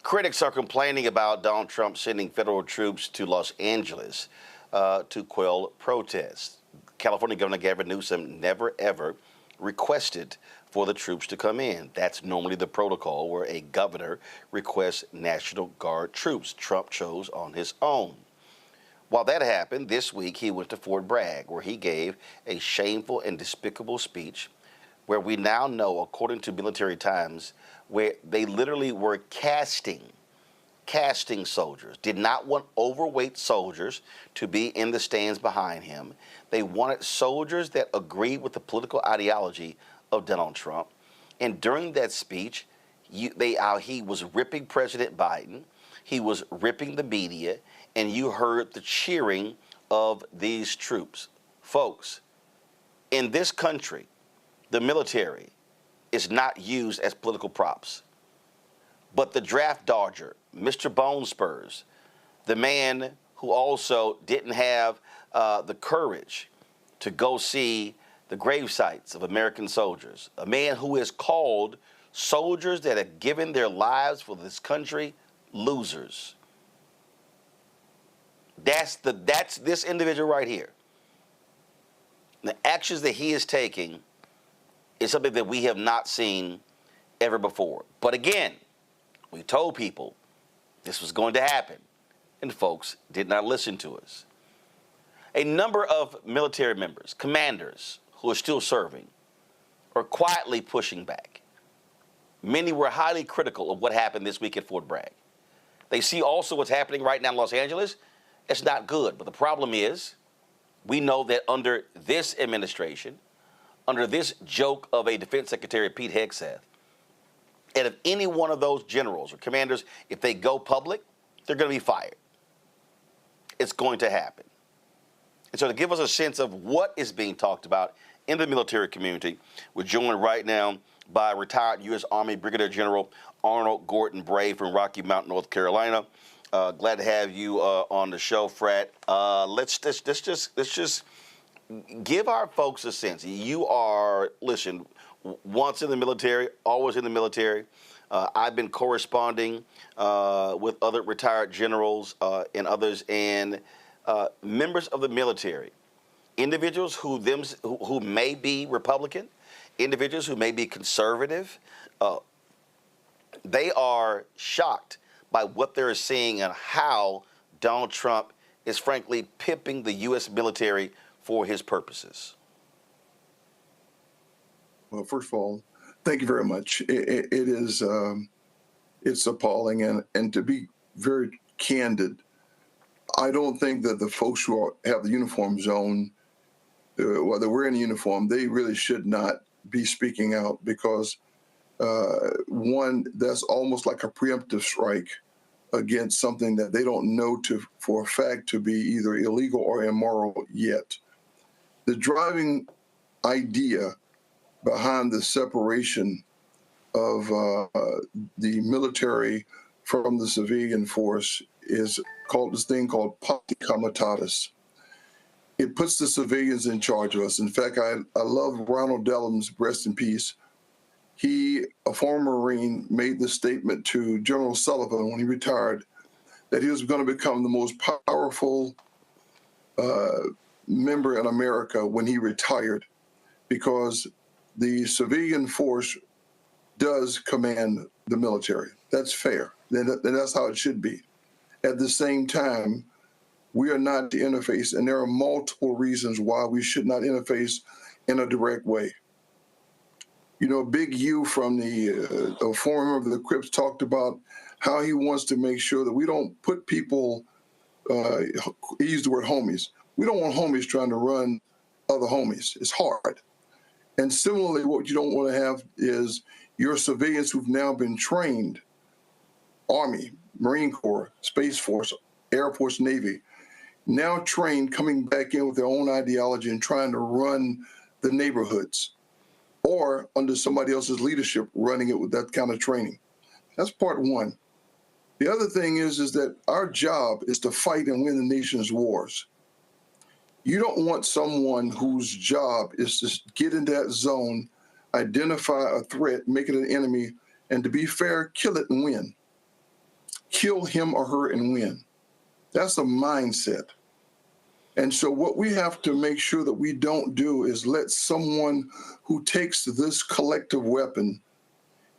Critics are complaining about Donald Trump sending federal troops to Los Angeles to quell protests. California Governor Gavin Newsom never, ever requested for the troops to come in. That's normally the protocol where a governor requests National Guard troops. Trump chose on his own. While that happened, this week he went to Fort Bragg, where he gave a shameful and despicable speech where we now know, according to Military Times, where they literally were casting soldiers, did not want overweight soldiers to be in the stands behind him. They wanted soldiers that agreed with the political ideology of Donald Trump. And during that speech, he was ripping President Biden, he was ripping the media, and you heard the cheering of these troops. Folks, in this country, the military is not used as political props. But the draft dodger, Mr. Bone Spurs, the man who also didn't have the courage to go see the grave sites of American soldiers, a man who is called soldiers that have given their lives for this country losers. That's this individual right here. The actions that he is taking is something that we have not seen ever before. But again, we told people this was going to happen, and folks did not listen to us. A number of military members, commanders who are still serving, are quietly pushing back. Many were highly critical of what happened this week at Fort Bragg. They see also what's happening right now in Los Angeles. It's not good, but the problem is we know that under this administration, under this joke of a Defense Secretary, Pete Hegseth, and if any one of those generals or commanders, if they go public, they're going to be fired. It's going to happen. And so to give us a sense of what is being talked about in the military community, we're joined right now by retired U.S. Army Brigadier General Arnold Bray from Rocky Mount, North Carolina. Glad to have you on the show, Frat. Let's just give our folks a sense. You are, listen, once in the military, always in the military. I've been corresponding with other retired generals and others, and members of the military, individuals who may be Republican, individuals who may be conservative. They are shocked by what they're seeing and how Donald Trump is frankly pimping the U.S. military for his purposes. Well, first of all, thank you very much. It is, it's appalling. And to be very candid, I don't think that the folks who have the uniform zone, whether we're in a uniform, they really should not be speaking out because, one, that's almost like a preemptive strike against something that they don't know for a fact to be either illegal or immoral yet. The driving idea behind the separation of the military from the civilian force is called this thing called pacta comitatus. It puts the civilians in charge of us. In fact, I love Ronald Dellum's, rest in peace. He, a former Marine, made the statement to General Sullivan when he retired that he was going to become the most powerful member in America when he retired, because the civilian force does command the military. That's fair. Then that's how it should be. At the same time, we are not to interface, and there are multiple reasons why we should not interface in a direct way. You know, Big U from the former member of the Crips talked about how he wants to make sure that we don't put people, he used the word homies. We don't want homies trying to run other homies. It's hard. And similarly, what you don't want to have is your civilians who've now been trained, Army, Marine Corps, Space Force, Air Force, Navy, now trained, coming back in with their own ideology and trying to run the neighborhoods, or under somebody else's leadership, running it with that kind of training. That's part one. The other thing is that our job is to fight and win the nation's wars. You don't want someone whose job is to get in that zone, identify a threat, make it an enemy, and to be fair, kill it and win. Kill him or her and win. That's a mindset. And so what we have to make sure that we don't do is let someone who takes this collective weapon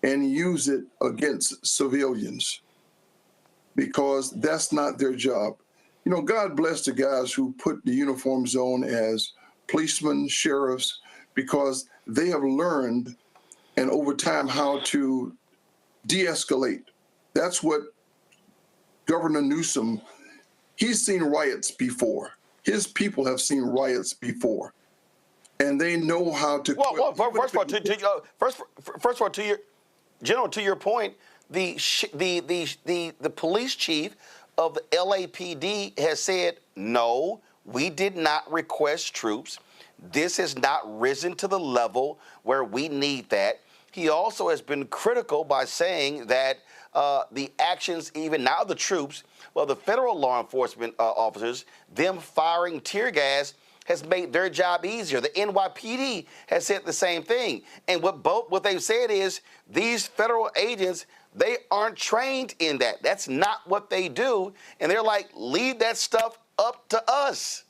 and use it against civilians, because that's not their job. You know, God bless the guys who put the uniforms on as policemen, sheriffs, because they have learned and over time how to de-escalate. That's what Governor Newsom, he's seen riots before. His people have seen riots before, and they know how to. Well, first of all, to your general, to your point, the police chief of the LAPD has said, no, we did not request troops. This has not risen to the level where we need that. He also has been critical by saying that the actions, even now the troops, well, the federal law enforcement officers, them firing tear gas has made their job easier. The NYPD has said the same thing. And what they've said is these federal agents, they aren't trained in that. That's not what they do. And they're like, leave that stuff up to us.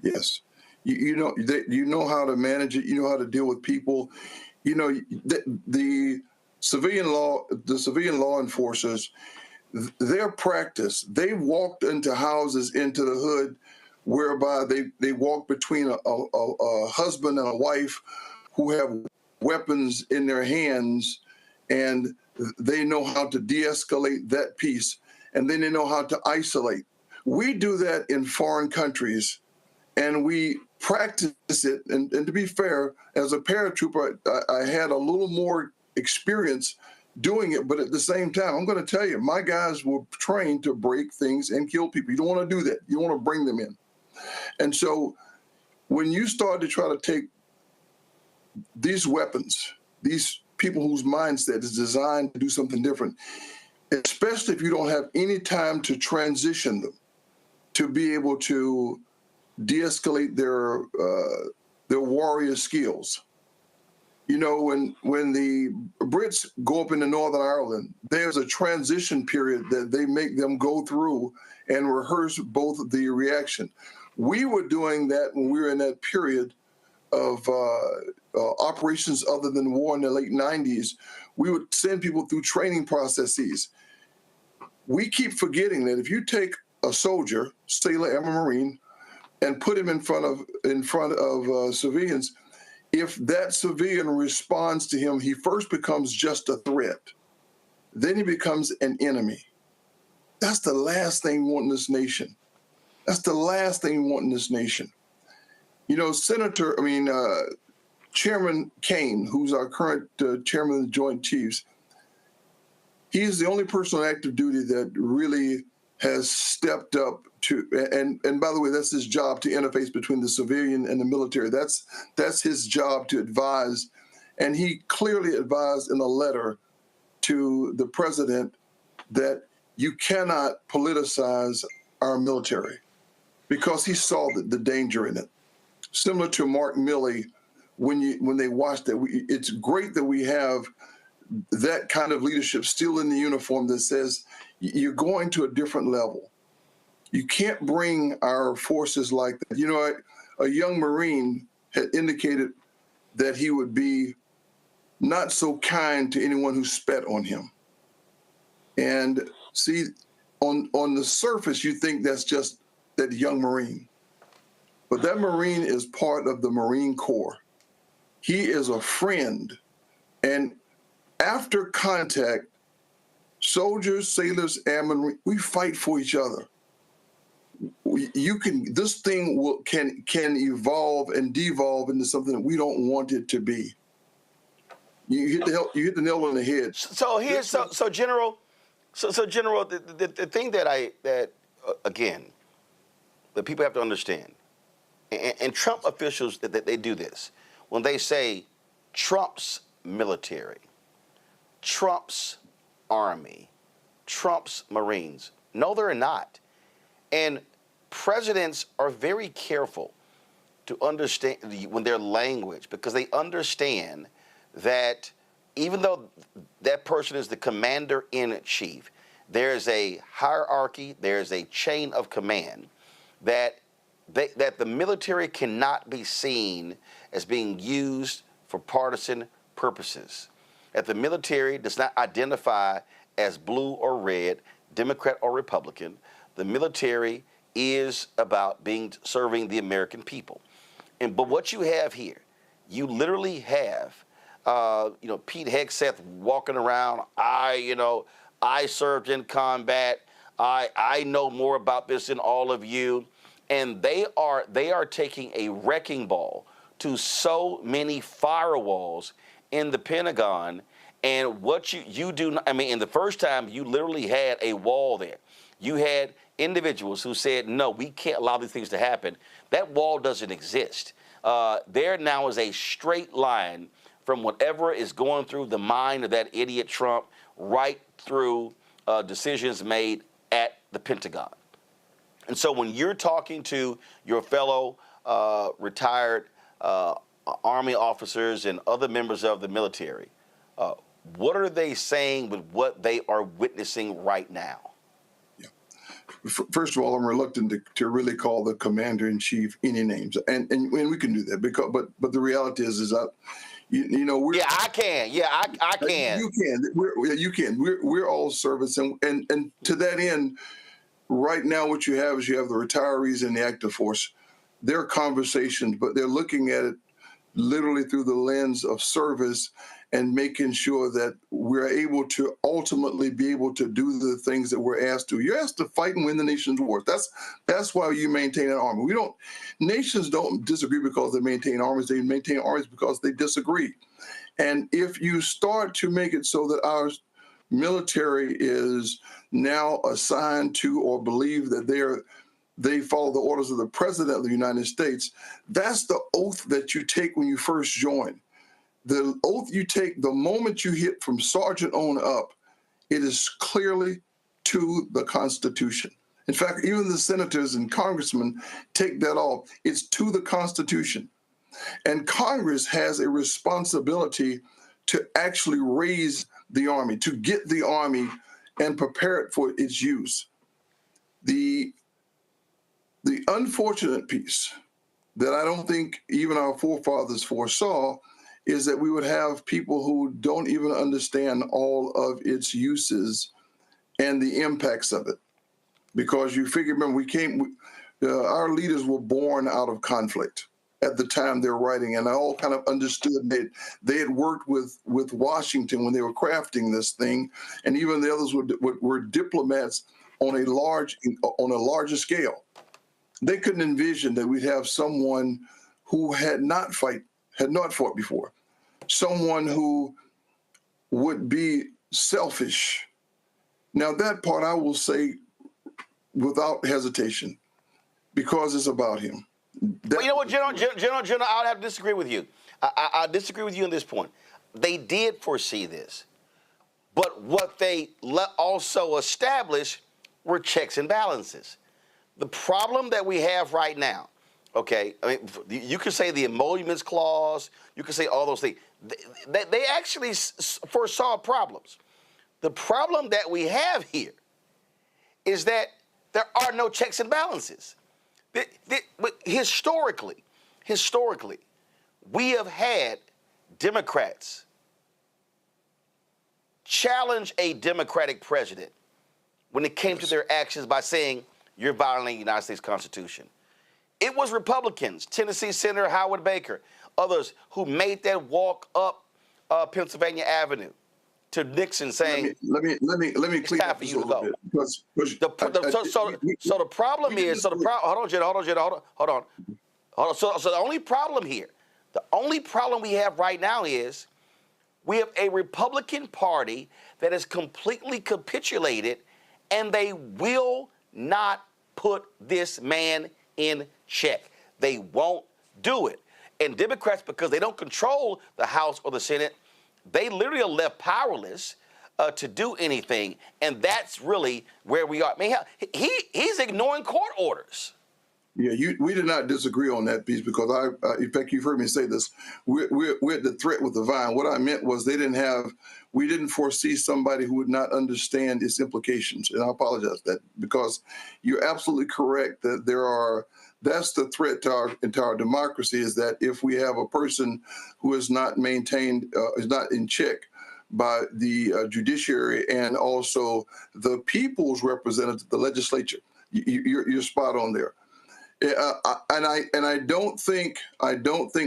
Yes. You know how to manage it. You know how to deal with people. You know, the civilian law enforcers, their practice, they walked into houses, into the hood, whereby they walk between a husband and a wife who have weapons in their hands, and they know how to de-escalate that piece, and then they know how to isolate. We do that in foreign countries, and we practice it. And to be fair, as a paratrooper, I had a little more experience doing it, but at the same time, I'm going to tell you, my guys were trained to break things and kill people. You don't want to do that. You want to bring them in. And so when you start to try to take these weapons, these people whose mindset is designed to do something different, especially if you don't have any time to transition them, to be able to de-escalate their warrior skills. You know, when the Brits go up into Northern Ireland, there's a transition period that they make them go through and rehearse both the reaction. We were doing that when we were in that period of operations other than war in the late 90s. We would send people through training processes. We keep forgetting that if you take a soldier, sailor, and a Marine, and put him in front of civilians, if that civilian responds to him, he first becomes just a threat. Then he becomes an enemy. That's the last thing we want in this nation. That's the last thing we want in this nation. You know, Chairman Kane, who's our current chairman of the Joint Chiefs, He's the only person on active duty that really has stepped up to, and by the way, that's his job, to interface between the civilian and the military. That's his job, to advise. And he clearly advised in a letter to the president that you cannot politicize our military, because he saw the danger in it. Similar to Mark Milley, when they watched that, it's great that we have that kind of leadership still in the uniform that says you're going to a different level. You can't bring our forces like that. You know, a young Marine had indicated that he would be not so kind to anyone who spat on him. And see, on the surface, you think that's just that young Marine. But that Marine is part of the Marine Corps. He is a friend. And after contact, soldiers, sailors, airmen, we fight for each other. This thing can evolve and devolve into something that we don't want it to be. You hit the nail on the head. So General, the thing that again, that people have to understand, and Trump officials that they do this when they say Trump's military, Trump's army, Trump's Marines. No, they're not. And presidents are very careful to understand when their language, because they understand that even though that person is the commander-in-chief, there's a hierarchy, there's a chain of command that the military cannot be seen as being used for partisan purposes. That the military does not identify as blue or red, Democrat or Republican. The military is about serving the American people. But what you have here, you literally have, Pete Hegseth walking around. I served in combat. I know more about this than all of you. And they are taking a wrecking ball to so many firewalls in the Pentagon. And what you do, in the first time, you literally had a wall there. You had individuals who said, no, we can't allow these things to happen. That wall doesn't exist. There now is a straight line from whatever is going through the mind of that idiot Trump right through decisions made at the Pentagon. And so when you're talking to your fellow retired Army officers and other members of the military, what are they saying with what they are witnessing right now? Yeah. First of all, I'm reluctant to really call the commander-in-chief any names, and we can do that because, but the reality is that, I can. Yeah, I can. You can. You can. We're all service, and to that end, right now what you have is you have the retirees and the active force. Their conversations, but they're looking at it literally through the lens of service and making sure that we're able to ultimately be able to do the things that we're asked to. You're asked to fight and win the nation's wars. That's why you maintain an army. Nations don't disagree because they maintain armies. They maintain armies because they disagree. And if you start to make it so that our military is now assigned to or believe that they follow the orders of the President of the United States, that's the oath that you take when you first join. The oath you take the moment you hit from sergeant on up, it is clearly to the Constitution. In fact, even the senators and congressmen take that off. It's to the Constitution. And Congress has a responsibility to actually raise the Army, to get the Army and prepare it for its use. The unfortunate piece that I don't think even our forefathers foresaw is that we would have people who don't even understand all of its uses and the impacts of it. Because you figure, remember, our leaders were born out of conflict at the time they're writing, and I all kind of understood they had worked with Washington when they were crafting this thing, and even the others were diplomats on a larger scale. They couldn't envision that we'd have someone who had not fought before, someone who would be selfish Now, that part I will say without hesitation, because it's about him. Well, you know what, General, I would have to disagree with you. I disagree with you on this point. They did foresee this, but what they also established were checks and balances. The problem that we have right now, okay, I mean, you could say the emoluments clause, you could say all those things. They actually foresaw problems. The problem that we have here is that there are no checks and balances. Historically, we have had Democrats challenge a Democratic president when it came to their actions by saying, you're violating the United States Constitution. It was Republicans, Tennessee Senator Howard Baker, others who made that walk up Pennsylvania Avenue to Nixon saying, let me clean up this a little bit. Because so the problem is, hold on. So the only problem here, the only problem we have right now is we have a Republican Party that has completely capitulated, and they will not put this man in check. They won't do it. And Democrats, because they don't control the House or the Senate, they literally are left powerless to do anything. And that's really where we are. I mean, he's ignoring court orders. Yeah, we did not disagree on that piece because in fact, you've heard me say this. We're at the threat with the vine. What I meant was we didn't foresee somebody who would not understand its implications. And I apologize for that because you're absolutely correct that that's the threat to our democracy, is that if we have a person who is not maintained, is not in check by the judiciary and also the people's representative, the legislature, you're spot on there. And I don't think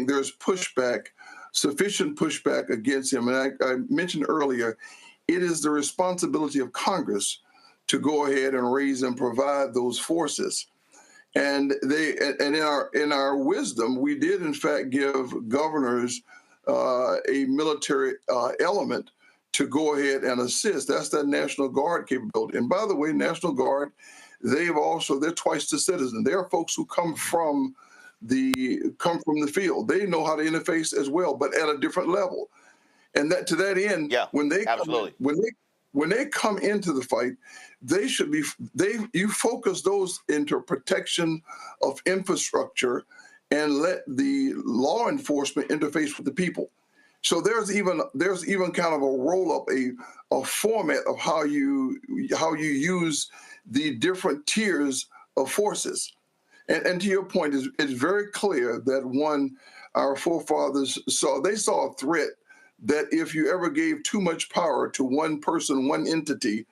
there's sufficient pushback against him. And I mentioned earlier, it is the responsibility of Congress to go ahead and raise and provide those forces. And in our wisdom, we did in fact give governors a military element to go ahead and assist. That's that National Guard capability. And by the way, National Guard, they're twice the citizen. They are folks who come from the field. They know how to interface as well, but at a different level. And that to that end, when they come into the fight, you focus those into protection of infrastructure and let the law enforcement interface with the people. So there's even kind of a roll up, a format of how you use the different tiers of forces. And to your point, it's very clear that our forefathers saw a threat that if you ever gave too much power to one person, one entity,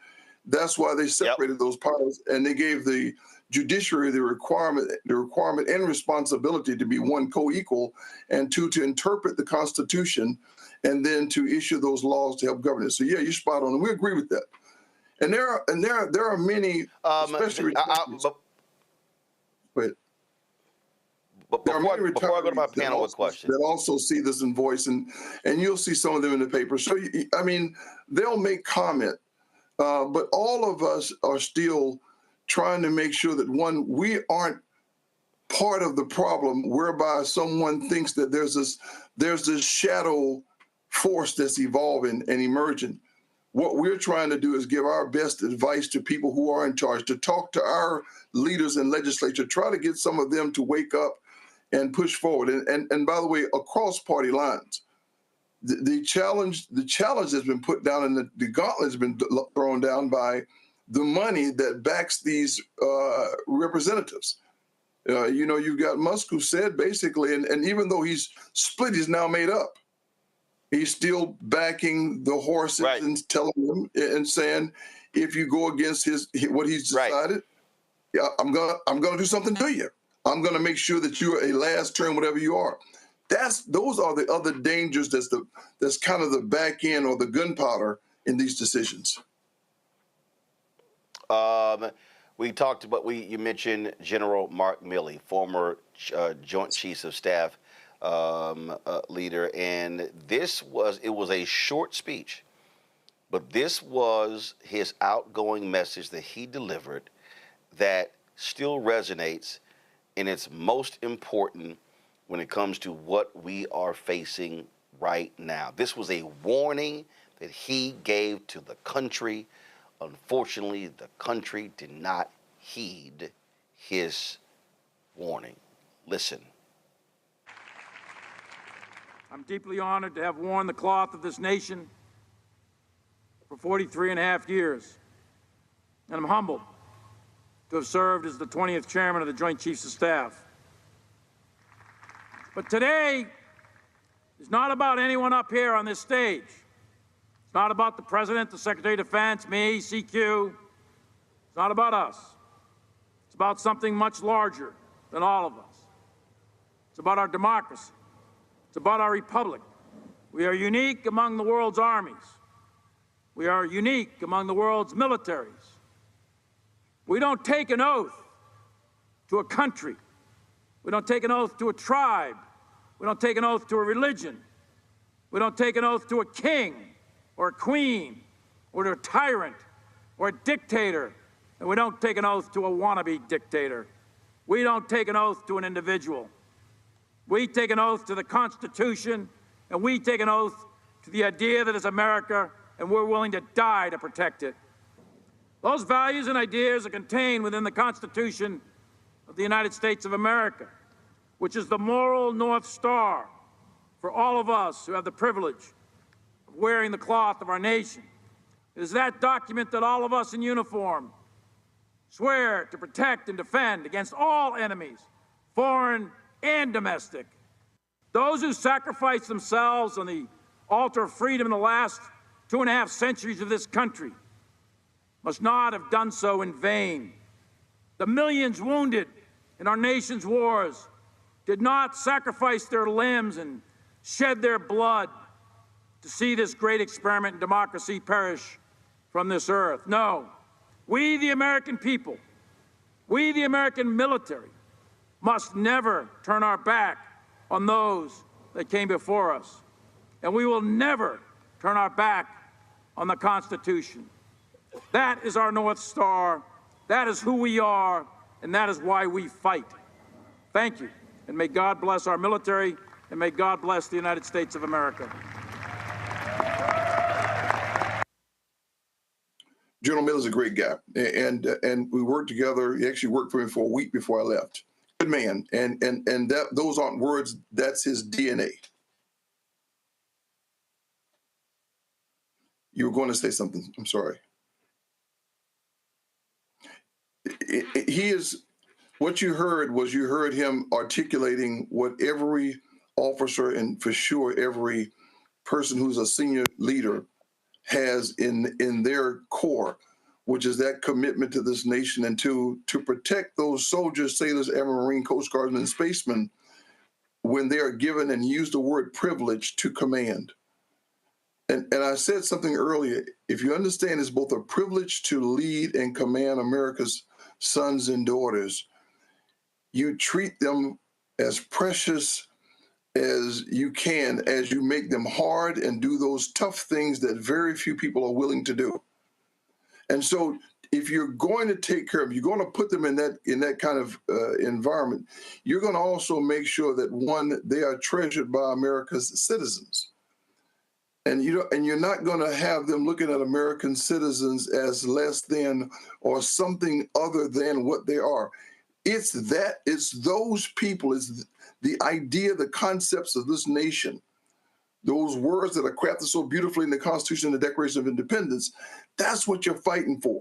that's why they separated those powers, and they gave the judiciary the requirement and responsibility to be one, co-equal, and two, to interpret the Constitution, and then to issue those laws to help govern it. So yeah, you're spot on, and we agree with that. And there are many, especially before I go to my panel with questions, that also see this in voice, and you'll see some of them in the paper. So I mean, they'll make comment, but all of us are still trying to make sure that we aren't part of the problem, whereby someone thinks that there's this shadow force that's evolving and emerging. What we're trying to do is give our best advice to people who are in charge, to talk to our leaders in legislature, try to get some of them to wake up and push forward. And by the way, across party lines, the challenge has been put down, and the gauntlet has been thrown down by the money that backs these representatives. You've got Musk, who said basically, and even though he's split, he's now made up. He's still backing the horses and telling them and saying, if you go against what he's decided, I'm gonna do something to you. I'm gonna make sure that you're a last term, whatever you are. Those are the other dangers. That's kind of the back end or the gunpowder in these decisions. We talked about you mentioned General Mark Milley, former Joint Chiefs of Staff leader, and it was a short speech But this was his outgoing message that he delivered that still resonates, and it's most important when it comes to what we are facing right now. This was a warning that he gave to the country. Unfortunately, the country did not heed his warning. Listen. I'm deeply honored to have worn the cloth of this nation for 43 and a half years, and I'm humbled to have served as the 20th chairman of the Joint Chiefs of Staff. But today is not about anyone up here on this stage. It's not about the President, the Secretary of Defense, me, CQ. It's not about us. It's about something much larger than all of us. It's about our democracy. It's about our republic. We are unique among the world's armies. We are unique among the world's militaries. We don't take an oath to a country. We don't take an oath to a tribe. We don't take an oath to a religion. We don't take an oath to a king or a queen or to a tyrant or a dictator. And we don't take an oath to a wannabe dictator. We don't take an oath to an individual. We take an oath to the Constitution, and we take an oath to the idea that it's America, and we're willing to die to protect it. Those values and ideas are contained within the Constitution of the United States of America, which is the moral North Star for all of us who have the privilege of wearing the cloth of our nation. It is that document that all of us in uniform swear to protect and defend against all enemies, foreign and domestic. Those who sacrificed themselves on the altar of freedom in the last 2.5 centuries of this country must not have done so in vain. The millions wounded in our nation's wars did not sacrifice their limbs and shed their blood to see this great experiment in democracy perish from this earth. No, we, the American people, we, the American military, must never turn our back on those that came before us. And we will never turn our back on the Constitution. That is our North Star. That is who we are, and that is why we fight. Thank you, and may God bless our military, and may God bless the United States of America. General Miller's a great guy, and we worked together. He actually worked for me for a week before I left. Good man, and that those aren't words. That's his DNA. You were going to say something. I'm sorry. He is. What you heard was you heard him articulating what every officer and for sure every person who's a senior leader has in their core, which is that commitment to this nation and to protect those soldiers, sailors, Air Marine, Coast Guardsmen, and spacemen when they are given and use the word privilege to command. And I said something earlier, if you understand it's both a privilege to lead and command America's sons and daughters, you treat them as precious as you can as you make them hard and do those tough things that very few people are willing to do. And so if you're going to take care of them, you're going to put them in that kind of environment, you're going to also make sure that, one, they are treasured by America's citizens. And you're not going to have them looking at American citizens as less than or something other than what they are. It's those people, it's the idea, the concepts of this nation, those words that are crafted so beautifully in the Constitution and the Declaration of Independence. That's what you're fighting for.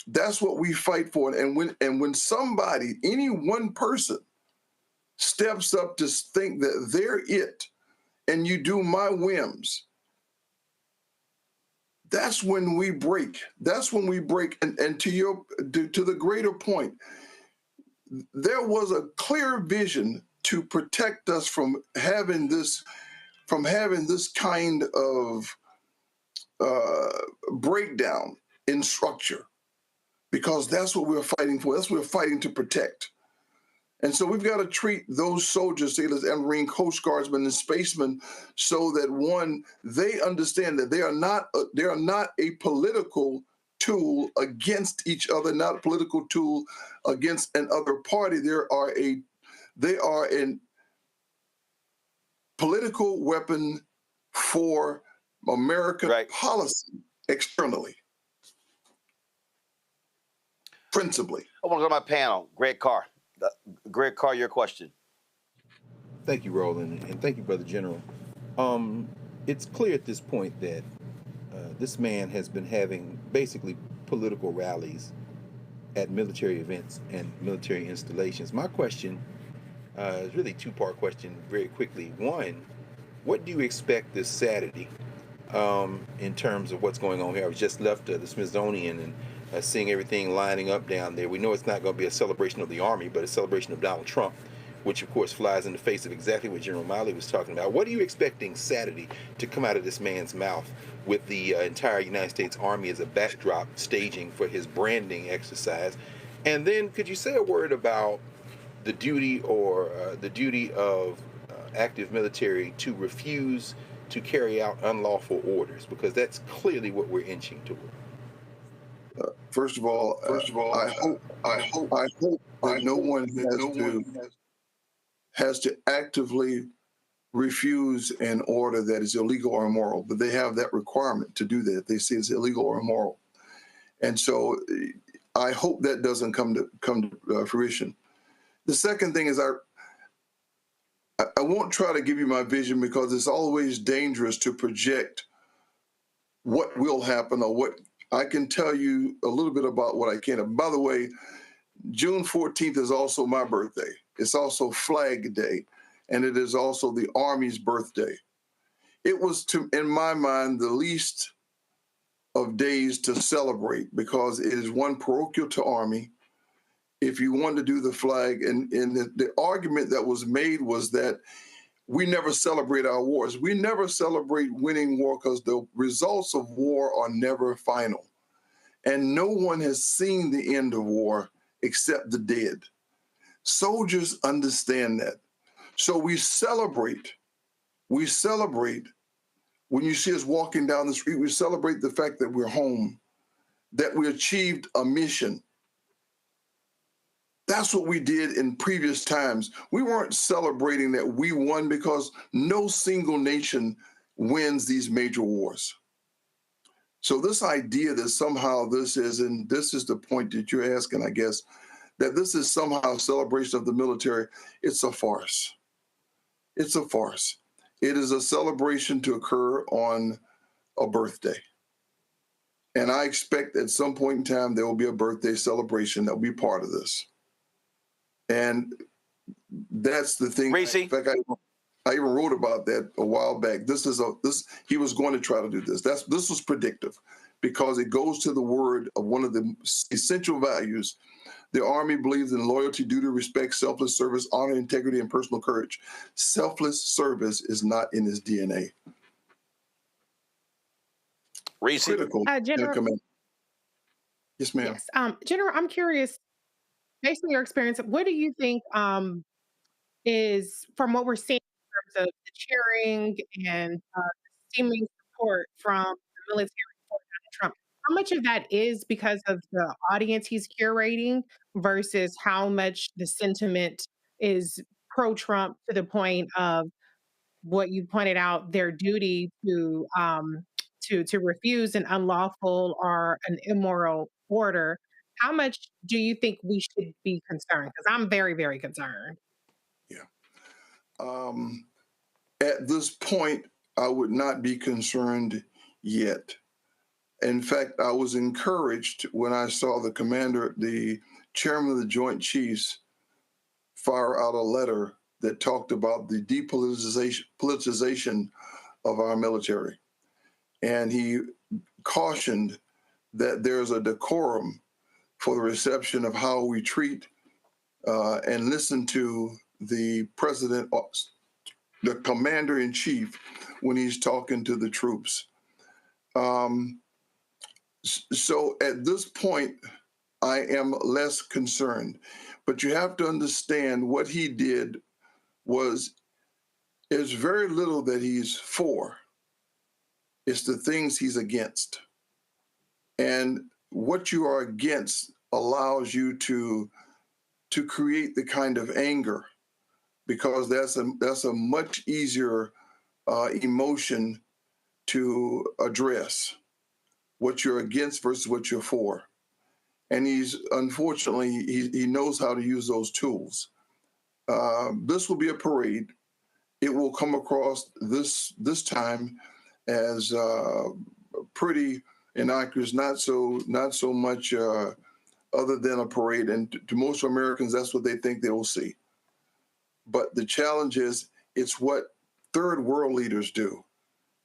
That's what we fight for. And when somebody, any one person, steps up to think that they're it, and you do my whims, that's when we break. That's when we break. And to the greater point, there was a clear vision to protect us from having this kind of breakdown in structure, because that's what we're fighting for. That's what we're fighting to protect. And so we've got to treat those soldiers, sailors, and Marine Coast Guardsmen and spacemen so that, one, they understand that they are not a political tool against each other, not a political tool against another party. They are a political weapon for American policy externally, principally. I want to go to my panel. Greg Carr. Greg Carr, your question. Thank you, Roland, and thank you, Brother General. It's clear at this point that this man has been having basically political rallies at military events and military installations. My question is really a two-part question very quickly. One, what do you expect this Saturday in terms of what's going on here? I was just left the Smithsonian and seeing everything lining up down there. We know it's not going to be a celebration of the Army, but a celebration of Donald Trump, which of course flies in the face of exactly what General Milley was talking about. What are you expecting Saturday to come out of this man's mouth with the entire United States Army as a backdrop staging for his branding exercise? And then could you say a word about the duty of active military to refuse to carry out unlawful orders, because that's clearly what we're inching toward. First of all, I hope that no one has to actively refuse an order that is illegal or immoral, but they have that requirement to do that. They say it's illegal or immoral, and so I hope that doesn't come to fruition. The second thing is I won't try to give you my vision, because it's always dangerous to project what will happen or what. I can tell you a little bit about what I can. And by the way, June 14th is also my birthday. It's also Flag Day, and it is also the Army's birthday. It was, in my mind, the least of days to celebrate, because it is one parochial to Army. If you want to do the flag, and the argument that was made was that we never celebrate our wars. We never celebrate winning war because the results of war are never final. And no one has seen the end of war except the dead. Soldiers understand that. So we celebrate. We celebrate when you see us walking down the street. We celebrate the fact that we're home, that we achieved a mission. That's what we did in previous times. We weren't celebrating that we won, because no single nation wins these major wars. So this idea that somehow this is, and this is the point that you're asking, I guess, that this is somehow a celebration of the military, it's a farce. It's a farce. It is a celebration to occur on a birthday. And I expect at some point in time there will be a birthday celebration that will be part of this. And that's the thing. Reese? In fact, I even wrote about that a while back. He was going to try to do this. This was predictive, because it goes to the word of one of the essential values. The Army believes in loyalty, duty, respect, selfless service, honor, integrity, and personal courage. Selfless service is not in his DNA. Reese? Critical. General, yes, ma'am. Yes. General, I'm curious, based on your experience, what do you think is, from what we're seeing in terms of the cheering and seeming support from the military for Donald Trump, how much of that is because of the audience he's curating versus how much the sentiment is pro-Trump, to the point of what you pointed out, their duty to refuse an unlawful or an immoral order? How much do you think we should be concerned? Because I'm very, very concerned. Yeah. At this point, I would not be concerned yet. In fact, I was encouraged when I saw the chairman of the Joint Chiefs, fire out a letter that talked about the depoliticization of our military. And he cautioned that there's a decorum for the reception of how we treat and listen to the president, the commander-in-chief, when he's talking to the troops. So at this point, I am less concerned. But you have to understand what he did was, there's very little that he's for. It's the things he's against. And what you are against allows you to create the kind of anger, because that's a much easier emotion to address, what you're against versus what you're for. And unfortunately, he knows how to use those tools. This will be a parade. It will come across this time as pretty innocuous, not so much other than a parade. And to most Americans, that's what they think they will see. But the challenge is, it's what third world leaders do.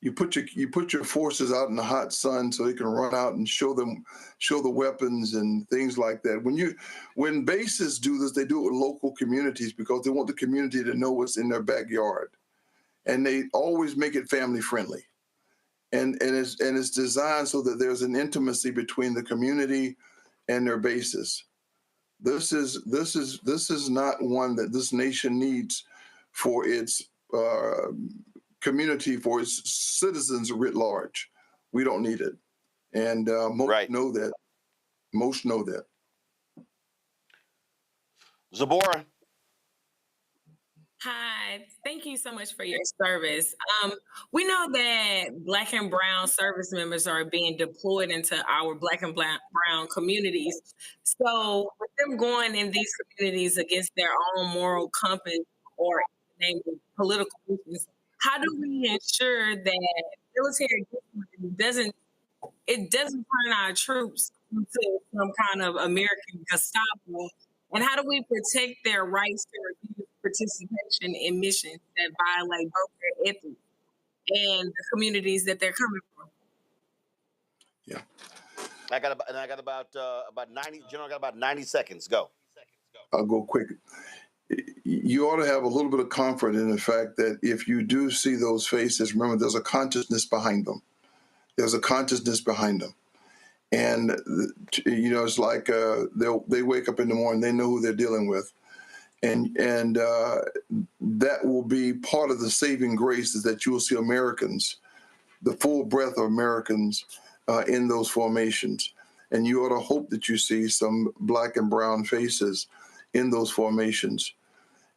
You put your forces out in the hot sun so they can run out and show the weapons and things like that. When bases do this, they do it with local communities because they want the community to know what's in their backyard, and they always make it family friendly. And it's designed so that there's an intimacy between the community and their bases. This is not one that this nation needs for its community, for its citizens writ large. We don't need it, and most know that. Most know that. Zabora. Hi, thank you so much for your service. We know that Black and Brown service members are being deployed into our Black and Brown communities. So with them going in these communities against their own moral compass or in the name of political reasons, how do we ensure that military discipline doesn't turn our troops into some kind of American Gestapo? And how do we protect their rights to refuse participation in missions that violate both their ethics and the communities that they're coming from? Yeah, I got about 90. General, I got about 90 seconds. Go. I'll go quick. You ought to have a little bit of comfort in the fact that if you do see those faces, remember there's a consciousness behind them. There's a consciousness behind them. And, it's like they wake up in the morning, they know who they're dealing with. And that will be part of the saving grace, is that you will see Americans, the full breadth of Americans in those formations. And you ought to hope that you see some Black and brown faces in those formations.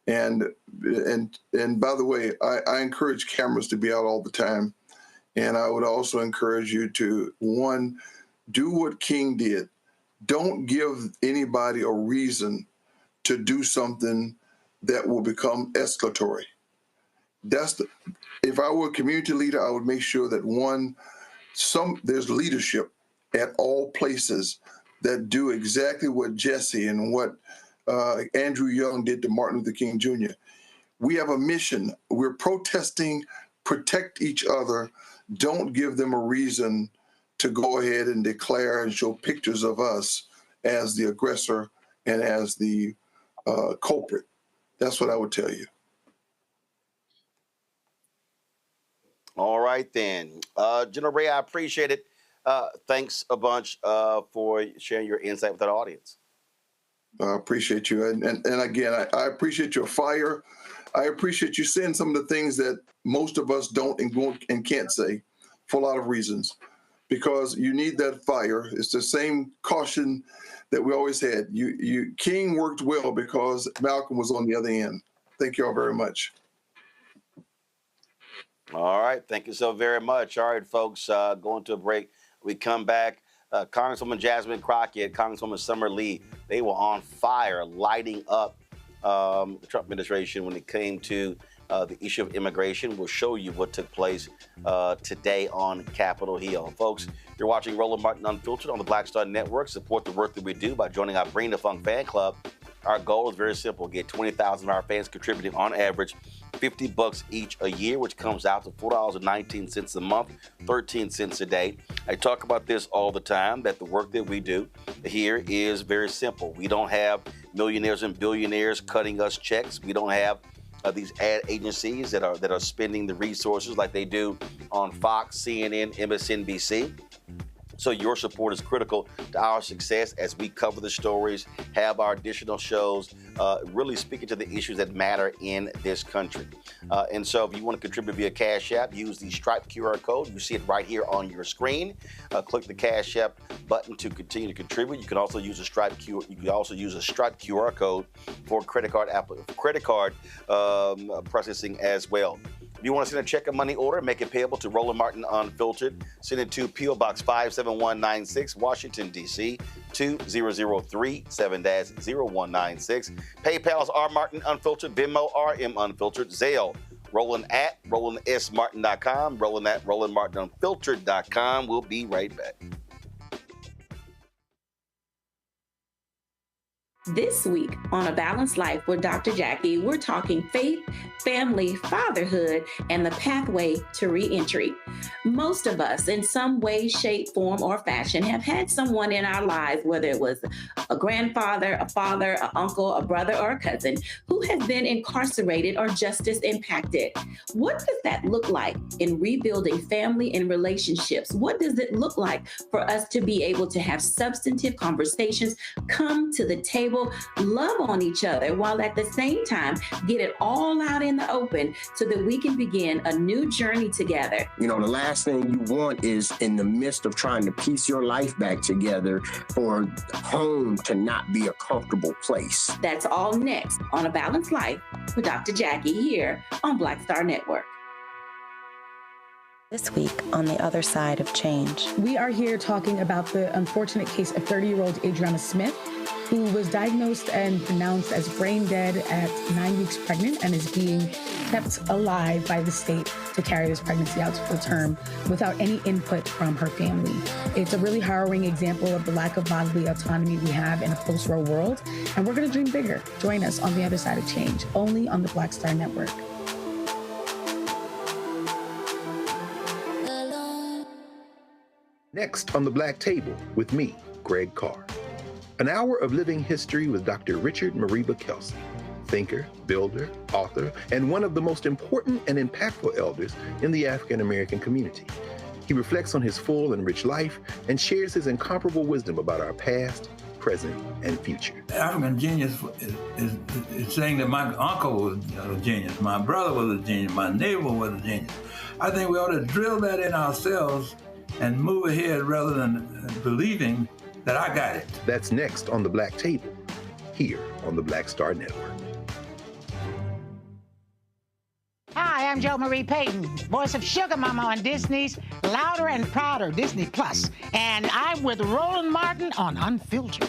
And by the way, I encourage cameras to be out all the time. And I would also encourage you to, one, do what King did. Don't give anybody a reason to do something that will become escalatory. If I were a community leader, I would make sure that there's leadership at all places that do exactly what Jesse and what Andrew Young did to Martin Luther King Jr. We have a mission. We're protesting, protect each other. Don't give them a reason to go ahead and declare and show pictures of us as the aggressor and as the culprit. That's what I would tell you. All right, then. General Ray, I appreciate it. Thanks a bunch for sharing your insight with our audience. I appreciate you. And again, I appreciate your fire. I appreciate you saying some of the things that most of us don't and won't and can't say for a lot of reasons, because you need that fire. It's the same caution that we always had. King worked well because Malcolm was on the other end. Thank you all very much. All right. Thank you so very much. All right, folks, going to a break. We come back. Congresswoman Jasmine Crockett, Congresswoman Summer Lee, they were on fire, lighting up the Trump administration when it came to the issue of immigration. We'll show you what took place today on Capitol Hill. Folks, you're watching Roland Martin Unfiltered on the Black Star Network. Support the work that we do by joining our Bring the Funk fan club. Our goal is very simple. Get 20,000 of our fans contributing on average $50 each a year, which comes out to $4.19 a month, 13 cents a day. I talk about this all the time, that the work that we do here is very simple. We don't have millionaires and billionaires cutting us checks. We don't have these ad agencies that are spending the resources like they do on Fox, CNN, MSNBC. So your support is critical to our success as we cover the stories, have our additional shows, really speaking to the issues that matter in this country. And so if you want to contribute via Cash App, use the Stripe QR code. You see it right here on your screen. Click the Cash App button to continue to contribute. You can also use a Stripe QR code for credit card processing as well. If you want to send a check or money order, make it payable to Roland Martin Unfiltered. Send it to P.O. Box 57196, Washington, D.C. 20037-0196. PayPal is R Martin Unfiltered, Venmo RM Unfiltered, Zelle Roland at RolandSMartin.com, Roland at RolandMartinUnfiltered.com. We'll be right back. This week on A Balanced Life with Dr. Jackie, we're talking faith, family, fatherhood, and the pathway to reentry. Most of us, in some way, shape, form, or fashion, have had someone in our lives, whether it was a grandfather, a father, an uncle, a brother, or a cousin, who has been incarcerated or justice impacted. What does that look like in rebuilding family and relationships? What does it look like for us to be able to have substantive conversations, come to the table, love on each other, while at the same time get it all out in the open so that we can begin a new journey together? You know, the last thing you want is, in the midst of trying to piece your life back together, for home to not be a comfortable place. That's all next on A Balanced Life with Dr. Jackie here on Black Star Network. This week on The Other Side of Change. We are here talking about the unfortunate case of 30-year-old Adriana Smith, who was diagnosed and pronounced as brain dead at 9 weeks pregnant and is being kept alive by the state to carry this pregnancy out to full term without any input from her family. It's a really harrowing example of the lack of bodily autonomy we have in a post-Roe world, and we're going to dream bigger. Join us on The Other Side of Change, only on the Black Star Network. Next on the Black Table with me, Greg Carr. An hour of living history with Dr. Richard Mariba Kelsey, thinker, builder, author, and one of the most important and impactful elders in the African American community. He reflects on his full and rich life and shares his incomparable wisdom about our past, present, and future. African genius is saying that my uncle was a genius, my brother was a genius, my neighbor was a genius. I think we ought to drill that in ourselves and move ahead rather than believing that I got it. That's next on the Black Table, here on the Black Star Network. Hi, I'm Jo Marie Payton, voice of Sugar Mama on Disney's Louder and Prouder Disney Plus, and I'm with Roland Martin on Unfiltered.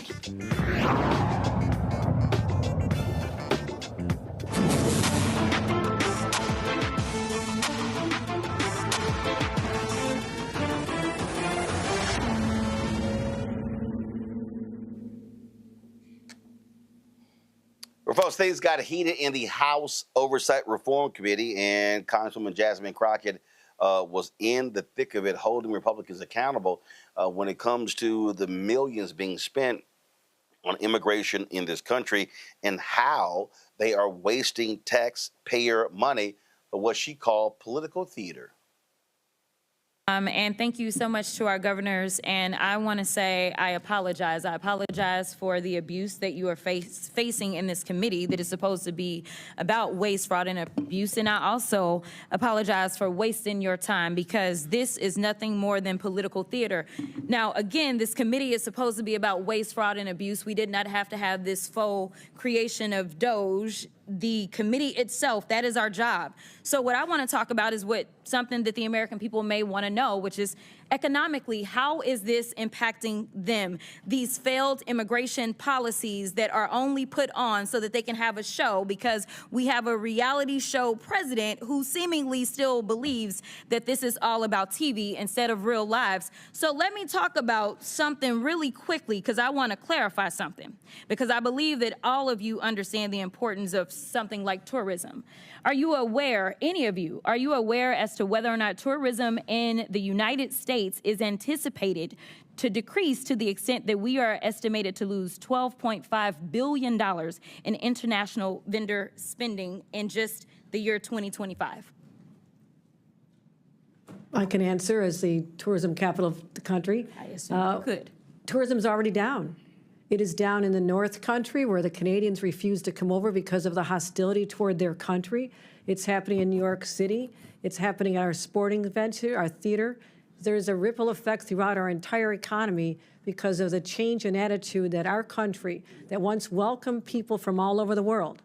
Well, folks, things got heated in the House Oversight Reform Committee, and Congresswoman Jasmine Crockett was in the thick of it, holding Republicans accountable when it comes to the millions being spent on immigration in this country and how they are wasting taxpayer money for what she called political theater. And thank you so much to our governors. And I want to say I apologize. I apologize for the abuse that you are facing in this committee that is supposed to be about waste, fraud, and abuse. And I also apologize for wasting your time, because this is nothing more than political theater. Now, again, this committee is supposed to be about waste, fraud, and abuse. We did not have to have this faux creation of Doge. The committee itself, that is our job. So what I want to talk about is something that the American people may want to know, which is economically, how is this impacting them? These failed immigration policies that are only put on so that they can have a show, because we have a reality show president who seemingly still believes that this is all about TV instead of real lives. So let me talk about something really quickly, because I want to clarify something, because I believe that all of you understand the importance of something like tourism. Are you aware, any of you, are you aware as to whether or not tourism in the United States is anticipated to decrease to the extent that we are estimated to lose $12.5 billion in international vendor spending in just the year 2025? I can answer as the tourism capital of the country. I assume you could. Tourism's already down. It is down in the North Country where the Canadians refuse to come over because of the hostility toward their country. It's happening in New York City. It's happening at our sporting events here, our theater. There's a ripple effect throughout our entire economy because of the change in attitude that our country, that once welcomed people from all over the world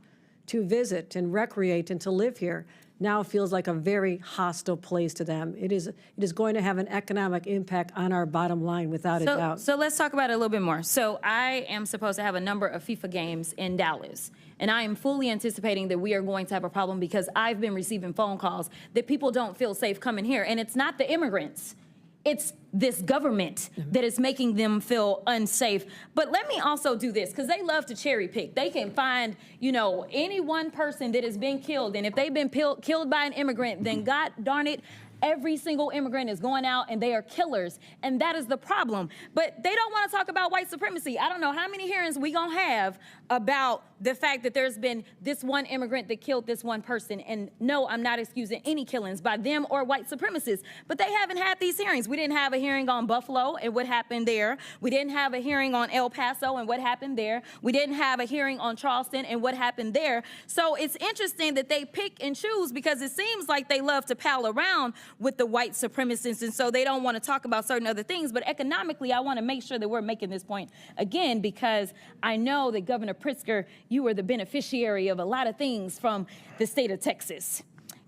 to visit and recreate and to live here, now feels like a very hostile place to them. It is going to have an economic impact on our bottom line without a doubt. So let's talk about it a little bit more. So I am supposed to have a number of FIFA games in Dallas, and I am fully anticipating that we are going to have a problem because I've been receiving phone calls that people don't feel safe coming here, and it's not the immigrants. It's this government that is making them feel unsafe. But let me also do this, because they love to cherry pick. They can find, you know, any one person that has been killed, and if they've been killed by an immigrant, then God darn it, every single immigrant is going out and they are killers, and that is the problem. But they don't want to talk about white supremacy. I don't know how many hearings we gonna have about the fact that there's been this one immigrant that killed this one person. And no, I'm not excusing any killings by them or white supremacists, but they haven't had these hearings. We didn't have a hearing on Buffalo and what happened there. We didn't have a hearing on El Paso and what happened there. We didn't have a hearing on Charleston and what happened there. So it's interesting that they pick and choose, because it seems like they love to pal around with the white supremacists, and so they don't want to talk about certain other things. But economically, I want to make sure that we're making this point again, because I know that Governor Pritzker, you were the beneficiary of a lot of things from the state of Texas.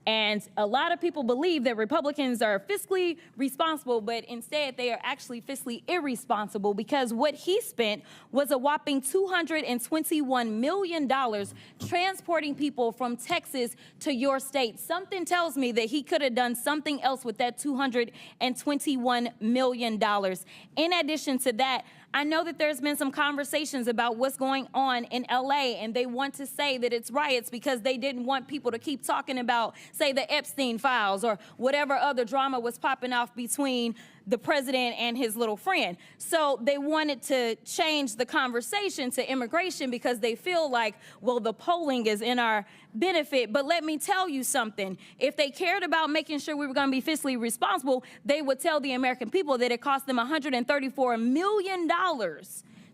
And a lot of people believe that Republicans are fiscally responsible, but instead they are actually fiscally irresponsible, because what he spent was a whopping $221 million transporting people from Texas to your state. Something tells me that he could have done something else with that $221 million. In addition to that, I know that there's been some conversations about what's going on in LA, and they want to say that it's riots because they didn't want people to keep talking about, say, the Epstein files or whatever other drama was popping off between the president and his little friend. So they wanted to change the conversation to immigration because they feel like, well, the polling is in our benefit. But let me tell you something. If they cared about making sure we were going to be fiscally responsible, they would tell the American people that it cost them $134 million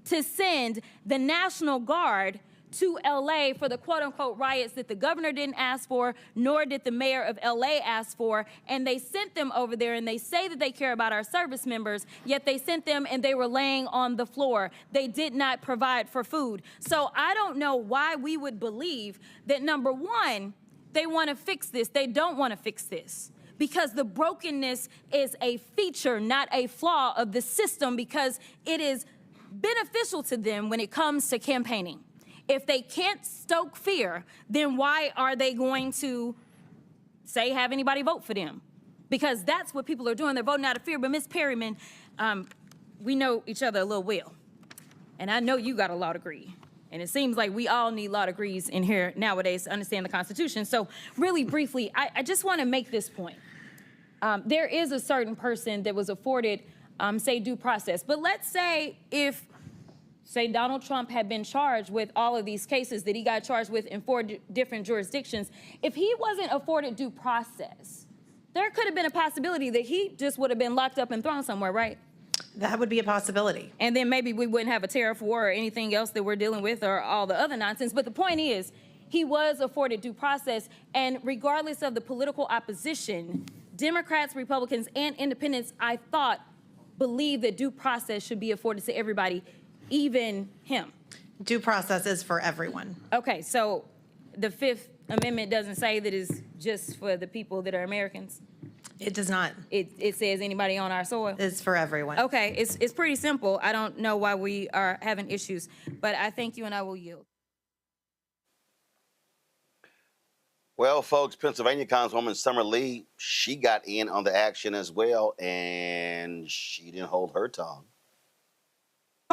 to send the National Guard to LA for the quote-unquote riots that the governor didn't ask for, nor did the mayor of LA ask for, and they sent them over there, and they say that they care about our service members, yet they sent them and they were laying on the floor. They did not provide for food. So I don't know why we would believe that, number one, they want to fix this. They don't want to fix this, because the brokenness is a feature, not a flaw of the system, because it is beneficial to them when it comes to campaigning. If they can't stoke fear, then why are they going to, say, have anybody vote for them? Because that's what people are doing. They're voting out of fear. But Ms. Perryman, we know each other a little well. And I know you got a law degree. And it seems like we all need law degrees in here nowadays to understand the Constitution. So really briefly, I just want to make this point. There is a certain person that was afforded, say, due process. But let's say if, say, Donald Trump had been charged with all of these cases that he got charged with in 4 different jurisdictions, if he wasn't afforded due process, there could have been a possibility that he just would have been locked up and thrown somewhere, right? That would be a possibility. And then maybe we wouldn't have a tariff war or anything else that we're dealing with or all the other nonsense. But the point is, he was afforded due process, and regardless of the political opposition, Democrats, Republicans, and independents, I thought, believe that due process should be afforded to everybody, even him. Due process is for everyone. Okay, so the Fifth Amendment doesn't say that it's just for the people that are Americans? It does not. It says anybody on our soil? It's for everyone. Okay, it's pretty simple. I don't know why we are having issues, but I thank you and I will yield. Well, folks, Pennsylvania Councilwoman Summer Lee, she got in on the action as well, and she didn't hold her tongue.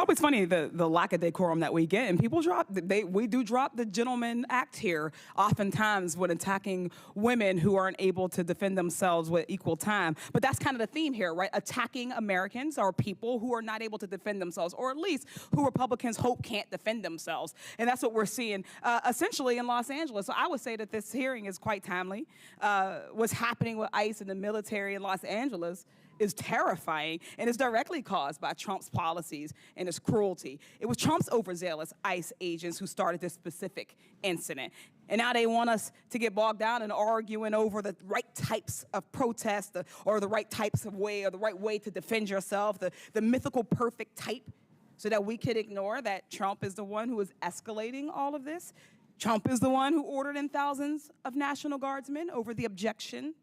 always funny the lack of decorum that we get, and people we do drop the gentleman act here oftentimes when attacking women who aren't able to defend themselves with equal time. But that's kind of the theme here, right? Attacking Americans or people who are not able to defend themselves, or at least who Republicans hope can't defend themselves. And that's what we're seeing essentially in Los Angeles. So I would say that this hearing is quite timely. What's happening with ICE and the military in Los Angeles is terrifying, and is directly caused by Trump's policies and his cruelty. It was Trump's overzealous ICE agents who started this specific incident. And now they want us to get bogged down in arguing over the right types of protest, or the right types of way, or the right way to defend yourself, the mythical perfect type, so that we could ignore that Trump is the one who is escalating all of this. Trump is the one who ordered in thousands of National Guardsmen over the objection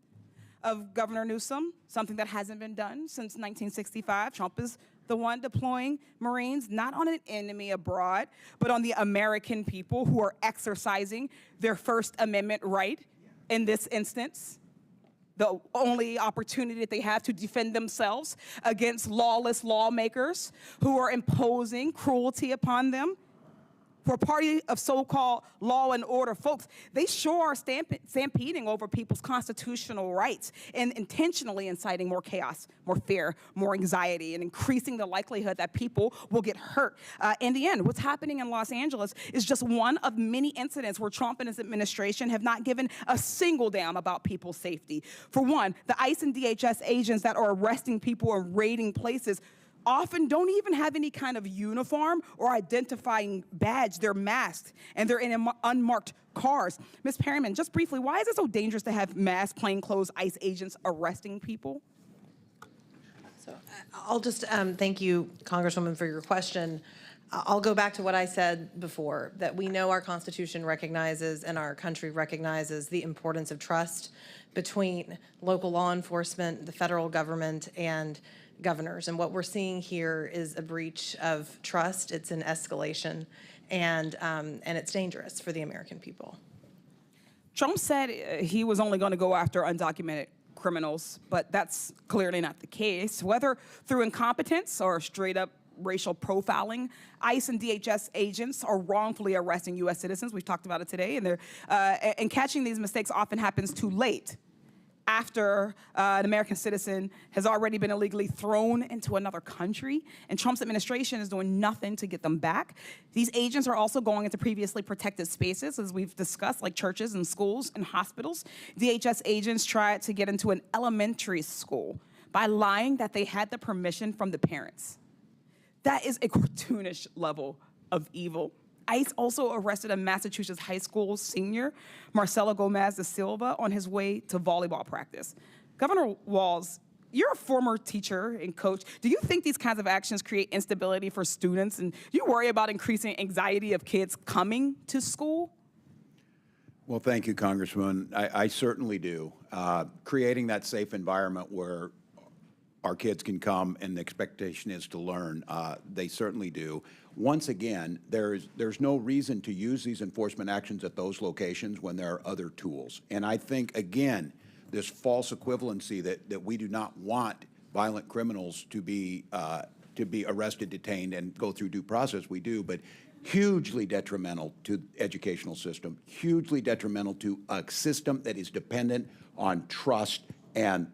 of Governor Newsom, something that hasn't been done since 1965. Trump is the one deploying Marines, not on an enemy abroad, but on the American people who are exercising their First Amendment right in this instance. The only opportunity that they have to defend themselves against lawless lawmakers who are imposing cruelty upon them. For a party of so-called law and order folks, they sure are stampeding over people's constitutional rights and intentionally inciting more chaos, more fear, more anxiety, and increasing the likelihood that people will get hurt. In the end, what's happening in Los Angeles is just one of many incidents where Trump and his administration have not given a single damn about people's safety. For one, the ICE and DHS agents that are arresting people and raiding places often don't even have any kind of uniform or identifying badge. They're masked, and they're in unmarked cars. Ms. Perryman, just briefly, why is it so dangerous to have masked, plainclothes ICE agents arresting people? So I'll just thank you, Congresswoman, for your question. I'll go back to what I said before, that we know our Constitution recognizes and our country recognizes the importance of trust between local law enforcement, the federal government, and governors. And what we're seeing here is a breach of trust. It's an escalation, and it's dangerous for the American people. Trump said he was only going to go after undocumented criminals, but that's clearly not the case. Whether through incompetence or straight up racial profiling, ICE and DHS agents are wrongfully arresting U.S. citizens. We've talked about it today, and catching these mistakes often happens too late, after an American citizen has already been illegally thrown into another country, and Trump's administration is doing nothing to get them back. These agents are also going into previously protected spaces, as we've discussed, like churches and schools and hospitals. DHS agents tried to get into an elementary school by lying that they had the permission from the parents. That is a cartoonish level of evil. ICE also arrested a Massachusetts high school senior, Marcelo Gomez da Silva, on his way to volleyball practice. Governor Walz, you're a former teacher and coach. Do you think these kinds of actions create instability for students? And do you worry about increasing anxiety of kids coming to school? Well, thank you, Congressman. I certainly do. Creating that safe environment where our kids can come and the expectation is to learn, they certainly do. Once again, there's no reason to use these enforcement actions at those locations when there are other tools. And I think, again, this false equivalency that we do not want violent criminals to be arrested, detained, and go through due process, we do, but hugely detrimental to the educational system, hugely detrimental to a system that is dependent on trust and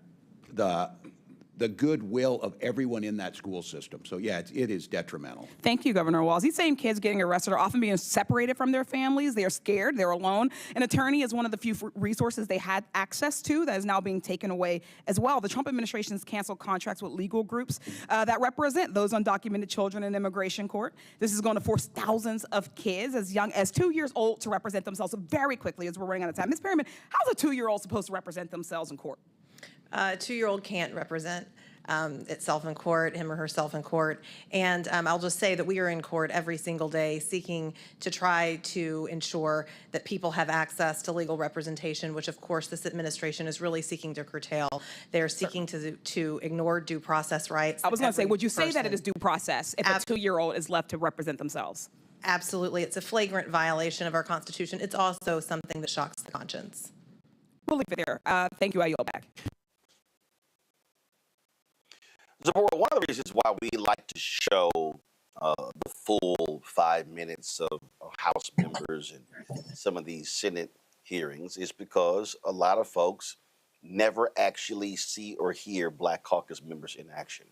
the goodwill of everyone in that school system. So yeah, it is detrimental. Thank you, Governor Walz. These same kids getting arrested are often being separated from their families. They are scared, they're alone. An attorney is one of the few resources they had access to that is now being taken away as well. The Trump administration has canceled contracts with legal groups that represent those undocumented children in immigration court. This is going to force thousands of kids as young as 2 years old to represent themselves very quickly, as we're running out of time. Ms. Perryman, how's a 2-year-old supposed to represent themselves in court? A 2-year-old can't represent itself in court, him or herself in court. And I'll just say that we are in court every single day seeking to try to ensure that people have access to legal representation, which of course this administration is really seeking to curtail. They're seeking to ignore due process rights. I was going to say, would you say that it is due process if a 2-year-old is left to represent themselves? Absolutely. It's a flagrant violation of our Constitution. It's also something that shocks the conscience. We'll leave it there. Thank you. I yield back. Zabora, one of the reasons why we like to show the full 5 minutes of House members and some of these Senate hearings is because a lot of folks never actually see or hear Black Caucus members in action.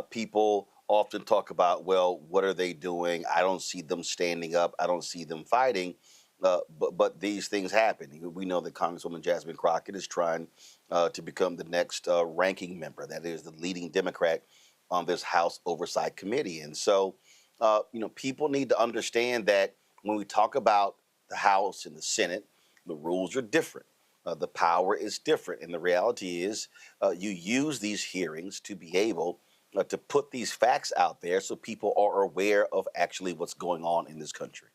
People often talk about, well, what are they doing? I don't see them standing up. I don't see them fighting. But these things happen. We know that Congresswoman Jasmine Crockett is trying to become the next ranking member. That is the leading Democrat on this House Oversight Committee. And so, people need to understand that when we talk about the House and the Senate, the rules are different. The power is different. And the reality is you use these hearings to be able to put these facts out there so people are aware of actually what's going on in this country.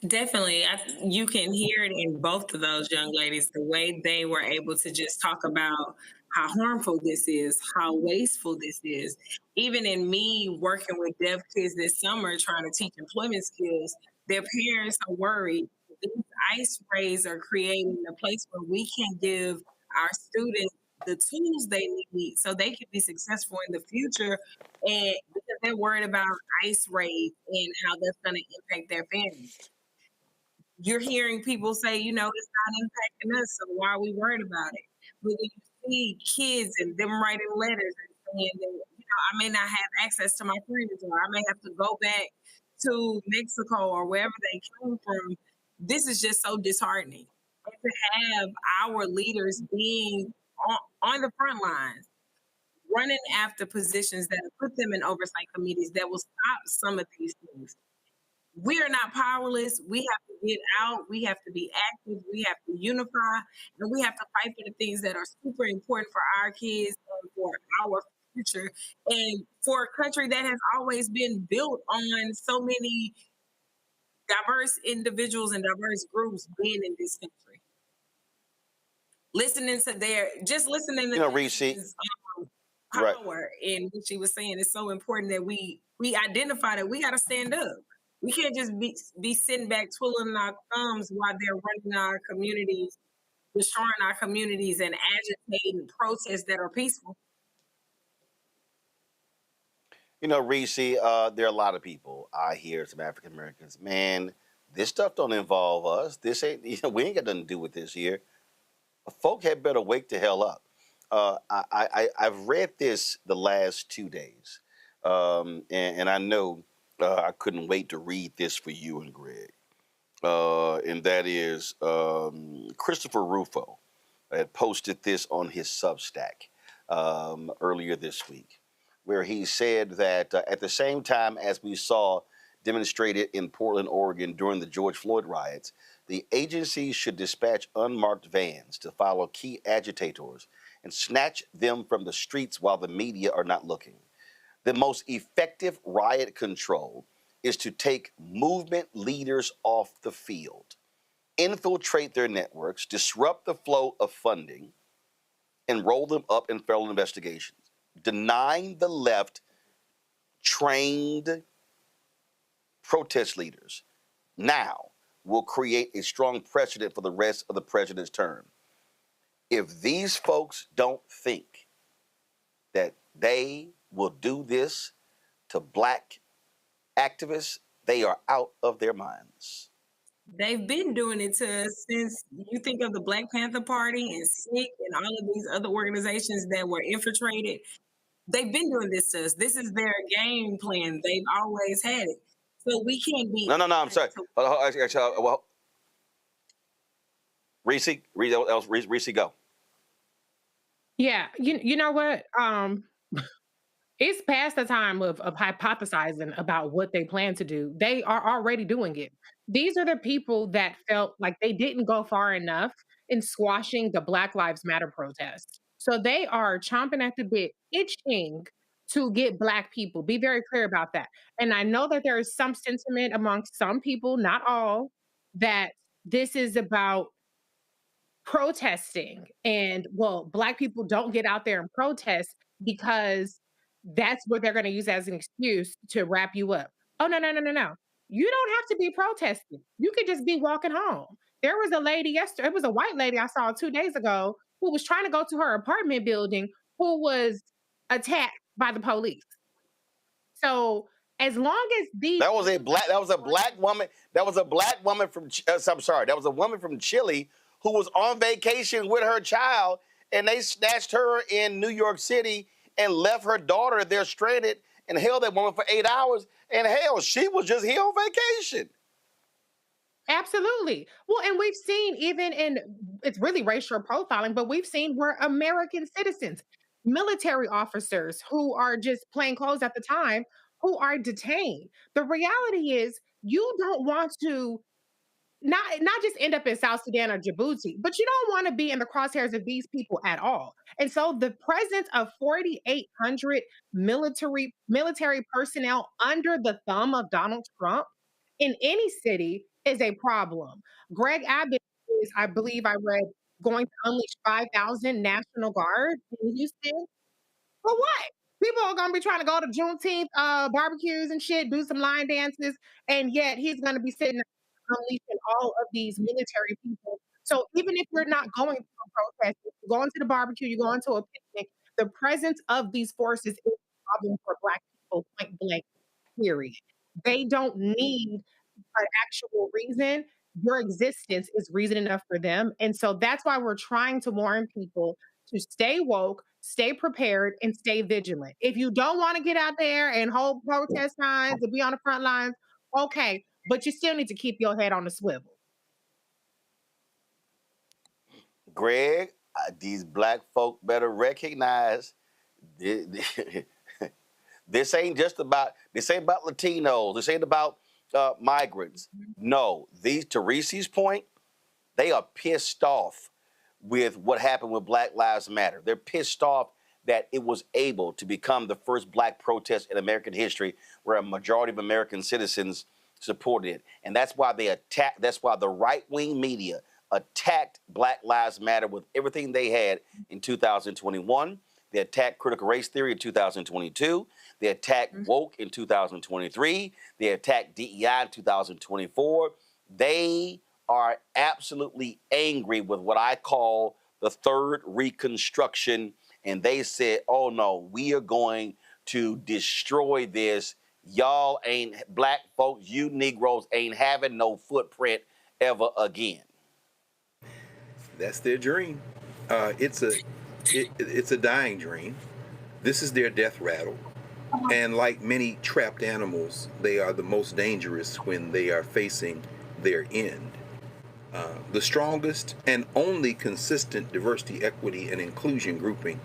Definitely. You can hear it in both of those young ladies, the way they were able to just talk about how harmful this is, how wasteful this is. Even in me working with deaf kids this summer, trying to teach employment skills, their parents are worried. These ICE raids are creating a place where we can give our students the tools they need so they can be successful in the future. And because they're worried about ICE raids and how that's going to impact their families. You're hearing people say, it's not impacting us, so why are we worried about it? But when you see kids and them writing letters and saying that, I may not have access to my friends, or I may have to go back to Mexico or wherever they came from, this is just so disheartening. And to have our leaders being on the front lines, running after positions that put them in oversight committees that will stop some of these things. We are not powerless. We have to get out. We have to be active. We have to unify. And we have to fight for the things that are super important for our kids and for our future. And for a country that has always been built on so many diverse individuals and diverse groups being in this country. Listening to Reese, power in what she was saying is so important that we identify that we got to stand up. We can't just be sitting back twiddling our thumbs while they're running our communities, destroying our communities, and agitating protests that are peaceful. Reese, there are a lot of people I hear, some African Americans, man, this stuff don't involve us. This ain't, we ain't got nothing to do with this here. Folk had better wake the hell up. I've read this the last 2 days, and I know I couldn't wait to read this for you and Greg. And that is Christopher Rufo had posted this on his Substack earlier this week, where he said that at the same time as we saw demonstrated in Portland, Oregon during the George Floyd riots, the agency should dispatch unmarked vans to follow key agitators and snatch them from the streets while the media are not looking. The most effective riot control is to take movement leaders off the field, infiltrate their networks, disrupt the flow of funding, and roll them up in federal investigations. Denying the left trained protest leaders now will create a strong precedent for the rest of the president's term. If these folks don't think that they will do this to Black activists, they are out of their minds. They've been doing it to us since you think of the Black Panther Party and SICK and all of these other organizations that were infiltrated. They've been doing this to us. This is their game plan. They've always had it. So we can't be... No, I'm sorry. Well, Reese, go. Yeah, you know what? It's past the time of hypothesizing about what they plan to do. They are already doing it. These are the people that felt like they didn't go far enough in squashing the Black Lives Matter protest. So they are chomping at the bit, itching to get Black people. Be very clear about that. And I know that there is some sentiment amongst some people, not all, that this is about protesting and, well, Black people don't get out there and protest because that's what they're going to use as an excuse to wrap you up. Oh, no. You don't have to be protesting. You could just be walking home. There was a lady yesterday, it was a white lady I saw 2 days ago who was trying to go to her apartment building who was attacked by the police. So as long as these That was a black woman from I'm sorry, that was a woman from Chile who was on vacation with her child, and they snatched her in New York City and left her daughter there stranded and held that woman for 8 hours. And hell, she was just here on vacation. Absolutely. Well, and we've seen even in it's really racial profiling, but we've seen where American citizens, military officers who are just plain clothes at the time, who are detained. The reality is you don't want to not just end up in South Sudan or Djibouti, but you don't want to be in the crosshairs of these people at all. And so the presence of 4,800 military personnel under the thumb of Donald Trump in any city is a problem. Greg Abbott is, I believe I read, going to unleash 5,000 National Guard in Houston. For what? People are gonna be trying to go to Juneteenth barbecues and shit, do some line dances, and yet he's gonna be sitting unleashing all of these military people. So even if you're not going to a protest, if you're going to the barbecue, you're going to a picnic, the presence of these forces is a problem for Black people, point blank, period. They don't need an actual reason. Your existence is reason enough for them. And so that's why we're trying to warn people to stay woke, stay prepared, and stay vigilant. If you don't want to get out there and hold protest signs and be on the front lines, okay, but you still need to keep your head on the swivel. Greg, these black folk better recognize this ain't just about, this ain't about Latinos, this ain't about migrants. No, to Reese's point, they are pissed off with what happened with Black Lives Matter. They're pissed off that it was able to become the first black protest in American history where a majority of American citizens supported it. And that's why that's why the right-wing media attacked Black Lives Matter with everything they had in 2021. They attacked critical race theory in 2022. They attacked woke in 2023. They attacked DEI in 2024. They are absolutely angry with what I call the third reconstruction. And they said, oh no, we are going to destroy this. Y'all ain't, black folks, you Negroes ain't having no footprint ever again. That's their dream. It's a dying dream. This is their death rattle. And like many trapped animals, they are the most dangerous when they are facing their end. The strongest and only consistent diversity, equity, and inclusion grouping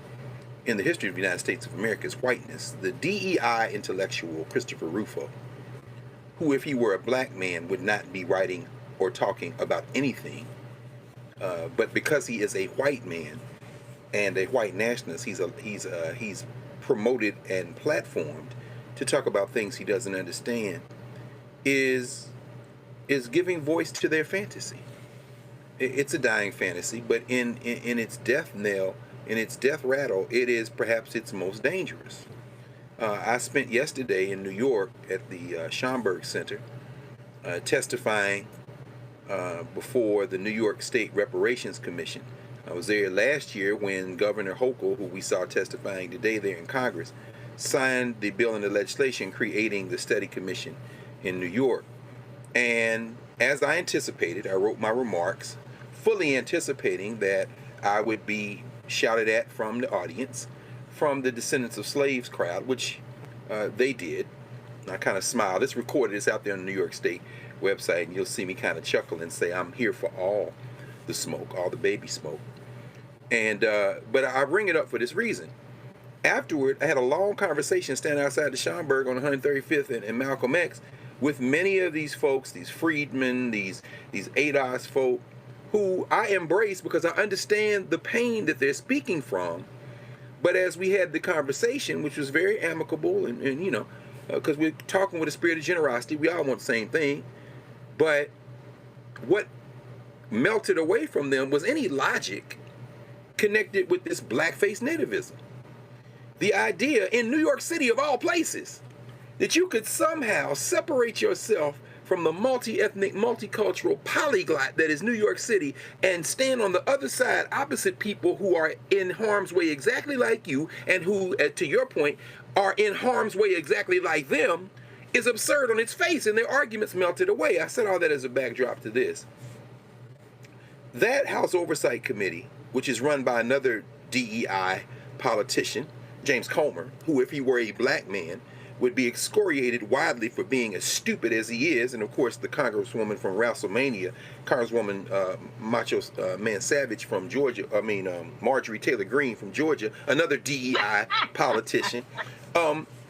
in the history of the United States of America is whiteness. The DEI intellectual Christopher Rufo, who if he were a black man would not be writing or talking about anything, but because he is a white man and a white nationalist, he's promoted and platformed to talk about things he doesn't understand, is giving voice to their fantasy. It's a dying fantasy, but in its death knell, in its death rattle, it is perhaps its most dangerous. I spent yesterday in New York at the Schomburg Center testifying before the New York State Reparations Commission. I was there last year when Governor Hochul, who we saw testifying today there in Congress, signed the bill and the legislation creating the study commission in New York. And as I anticipated, I wrote my remarks, fully anticipating that I would be shouted at from the audience, from the descendants of slaves crowd, which they did. I kind of smiled. It's recorded. It's out there on the New York State website, and you'll see me kind of chuckle and say, I'm here for all the smoke, all the baby smoke. And but I bring it up for this reason. Afterward, I had a long conversation standing outside the Schomburg on 135th and Malcolm X with many of these folks, these freedmen, these ADOS folk, who I embrace because I understand the pain that they're speaking from. But as we had the conversation, which was very amicable and you know, because we're talking with a spirit of generosity, we all want the same thing. But what melted away from them was any logic connected with this blackface nativism. The idea in New York City, of all places, that you could somehow separate yourself from the multi-ethnic, multicultural polyglot that is New York City and stand on the other side opposite people who are in harm's way exactly like you and who, to your point, are in harm's way exactly like them is absurd on its face, and their arguments melted away. I said all that as a backdrop to this. That House Oversight Committee, which is run by another DEI politician, James Comer, who, if he were a black man, would be excoriated widely for being as stupid as he is. And of course, the Congresswoman from WrestleMania, Congresswoman Macho Man Savage from Georgia, Marjorie Taylor Greene from Georgia, another DEI politician,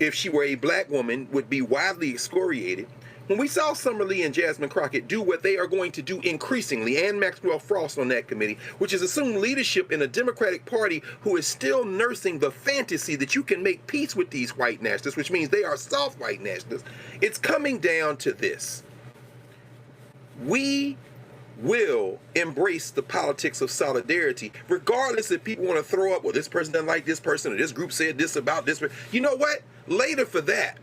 if she were a black woman, would be widely excoriated. When we saw Summer Lee and Jasmine Crockett do what they are going to do increasingly, and Maxwell Frost on that committee, which is assume leadership in a Democratic Party who is still nursing the fantasy that you can make peace with these white nationalists, which means they are soft white nationalists, it's coming down to this. We will embrace the politics of solidarity, regardless if people want to throw up, well, this person doesn't like this person, or this group said this about this. You know what? Later for that,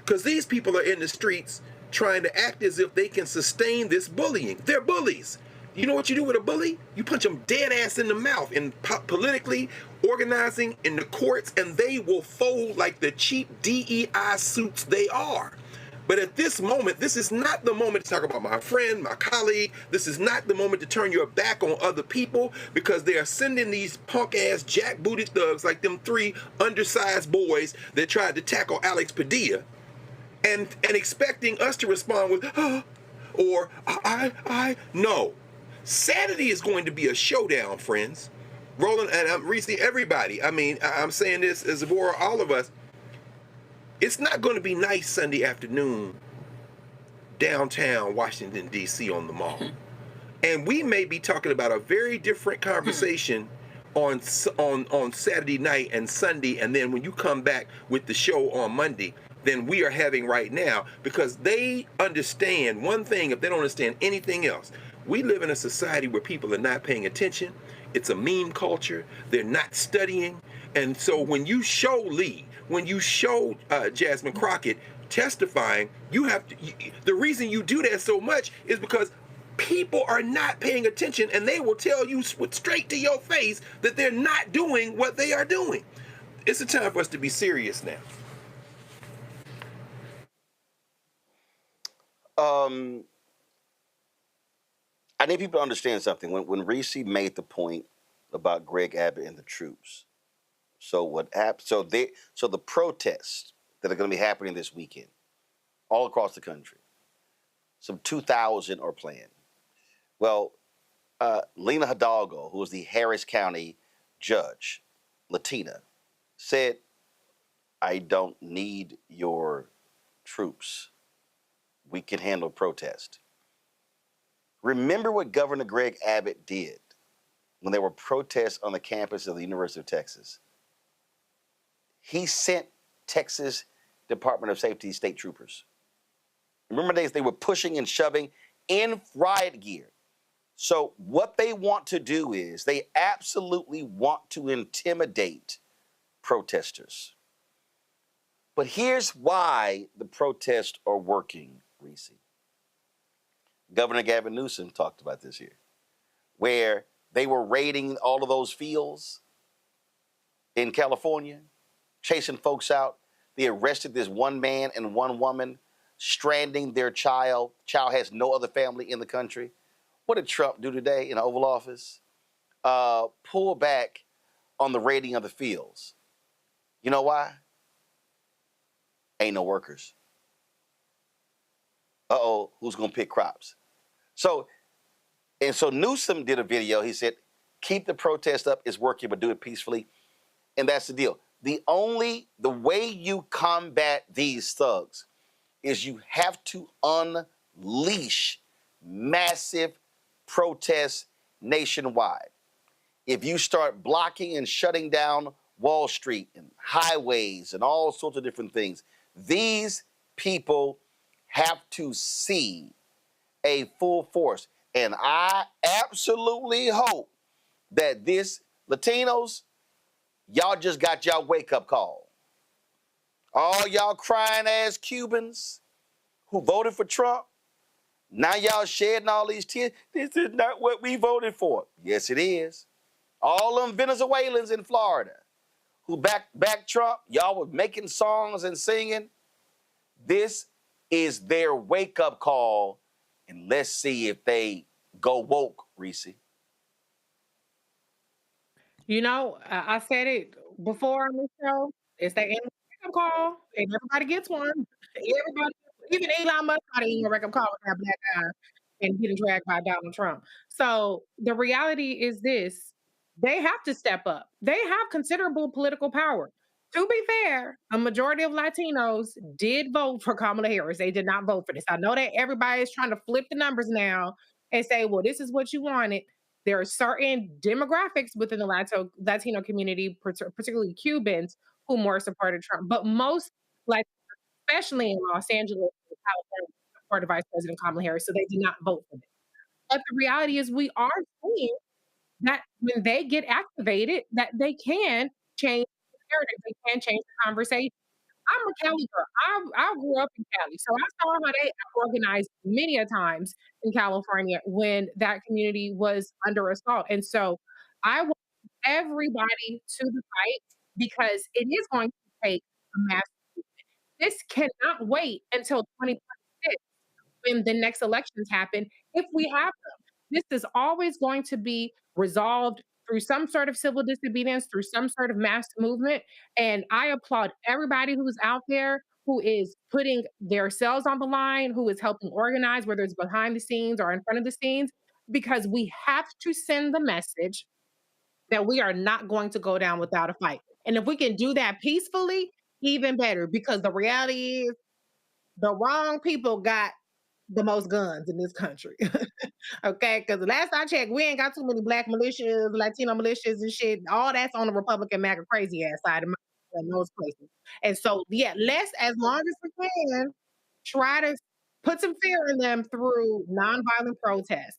because these people are in the streets trying to act as if they can sustain this bullying. They're bullies. You know what you do with a bully? You punch them dead ass in the mouth and politically organizing in the courts, and they will fold like the cheap DEI suits they are. But at this moment, this is not the moment to talk about my friend, my colleague. This is not the moment to turn your back on other people, because they are sending these punk-ass, jackbooted thugs like them 3 undersized boys that tried to tackle Alex Padilla and expecting us to respond with, or I. No. Saturday is going to be a showdown, friends. Roland, and I'm Reese, everybody. I mean, I'm saying this as Zabora, all of us. It's not going to be nice Sunday afternoon downtown Washington, D.C. on the mall. And we may be talking about a very different conversation on Saturday night and Sunday, and then when you come back with the show on Monday, than we are having right now, because they understand one thing if they don't understand anything else. We live in a society where people are not paying attention. It's a meme culture. They're not studying. And so when you show Lee, when you show Jasmine Crockett testifying, you have to, the reason you do that so much is because people are not paying attention, and they will tell you straight to your face that they're not doing what they are doing. It's a time for us to be serious now. I need people to understand something. When Reese made the point about Greg Abbott and the troops, so what happened? So the protests that are going to be happening this weekend, all across the country, some 2,000 are planned. Well, Lena Hidalgo, who is the Harris County judge, Latina, said, "I don't need your troops. We can handle protest." Remember what Governor Greg Abbott did when there were protests on the campus of the University of Texas. He sent Texas Department of Safety state troopers. Remember days they were pushing and shoving in riot gear. So what they want to do is they absolutely want to intimidate protesters. But here's why the protests are working, Reese. Governor Gavin Newsom talked about this here, where they were raiding all of those fields in California, chasing folks out. They arrested this one man and one woman, stranding their child. Child has no other family in the country. What did Trump do today in the Oval Office? Pull back on the raiding of the fields. You know why? Ain't no workers. Uh-oh, who's going to pick crops? So Newsom did a video. He said, keep the protest up. It's working, but do it peacefully. And that's the deal. The way you combat these thugs is you have to unleash massive protests nationwide. If you start blocking and shutting down Wall Street and highways and all sorts of different things, these people have to see a full force. And I absolutely hope that this Latinos, y'all just got y'all wake-up call. All y'all crying ass Cubans who voted for Trump, Now y'all shedding all these tears. This is not what we voted for. Yes, it is. All them Venezuelans in Florida who back Trump, y'all were making songs and singing. This is their wake-up call, and let's see if they go woke, Reese. You know, I said it before on this show. It's the annual wake-up call, and everybody gets one. Everybody, even Elon Musk got an annual wake-up call with that black guy and getting dragged by Donald Trump. So the reality is this: they have to step up. They have considerable political power. To be fair, a majority of Latinos did vote for Kamala Harris. They did not vote for this. I know that everybody is trying to flip the numbers now and say, well, this is what you wanted. There are certain demographics within the Latino community, particularly Cubans, who more supported Trump. But most, like, especially in Los Angeles and California, supported Vice President Kamala Harris, so they did not vote for this. But the reality is we are seeing that when they get activated, that they can change the narrative, they can change the conversation. I'm a Cali girl. I grew up in Cali, so I saw how they organized many a times in California when that community was under assault. And so I want everybody to the fight because it is going to take a mass movement. This cannot wait until 2026 when the next elections happen, if we have them. This is always going to be resolved through some sort of civil disobedience, through some sort of mass movement. And I applaud everybody who's out there who is putting their selves on the line, who is helping organize, whether it's behind the scenes or in front of the scenes, because we have to send the message that we are not going to go down without a fight. And if we can do that peacefully, even better, because the reality is the wrong people got the most guns in this country. Okay, because the last I checked, we ain't got too many black militias, Latino militias and shit. All that's on the Republican MAGA crazy ass side of in those places. And so, yeah, let's, as long as we can, try to put some fear in them through nonviolent protests.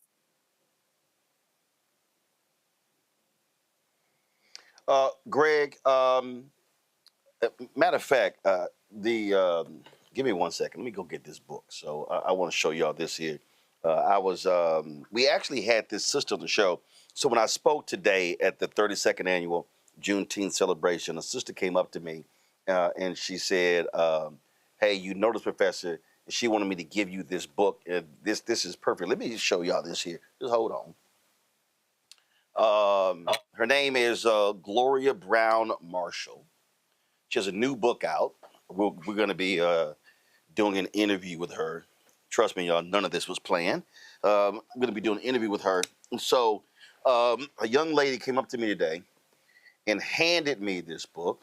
Greg, matter of fact, give me 1 second. Let me go get this book. So I want to show y'all this here. We actually had this sister on the show. So when I spoke today at the 32nd annual Juneteenth celebration, a sister came up to me and she said, hey, you know this professor, and she wanted me to give you this book. This is perfect. Let me just show y'all this here. Just hold on. Her name is Gloria Brown Marshall. She has a new book out. We're going to be doing an interview with her. Trust me, y'all, none of this was planned. I'm going to be doing an interview with her. And so a young lady came up to me today and handed me this book.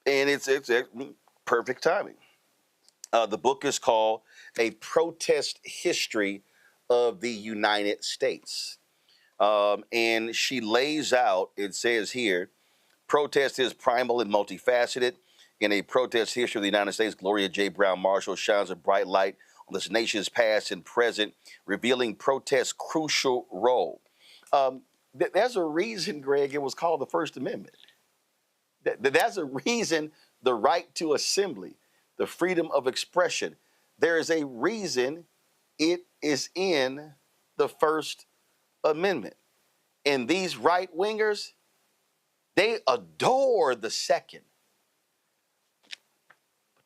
And it's perfect timing. The book is called A Protest History of the United States. And she lays out, it says here, protest is primal and multifaceted. In A Protest History of the United States, Gloria J. Brown Marshall shines a bright light on this nation's past and present, revealing protest's crucial role. There's a reason, Greg, it was called the First Amendment. That's a reason the right to assembly, the freedom of expression. There is a reason it is in the First Amendment. And these right-wingers, they adore the second.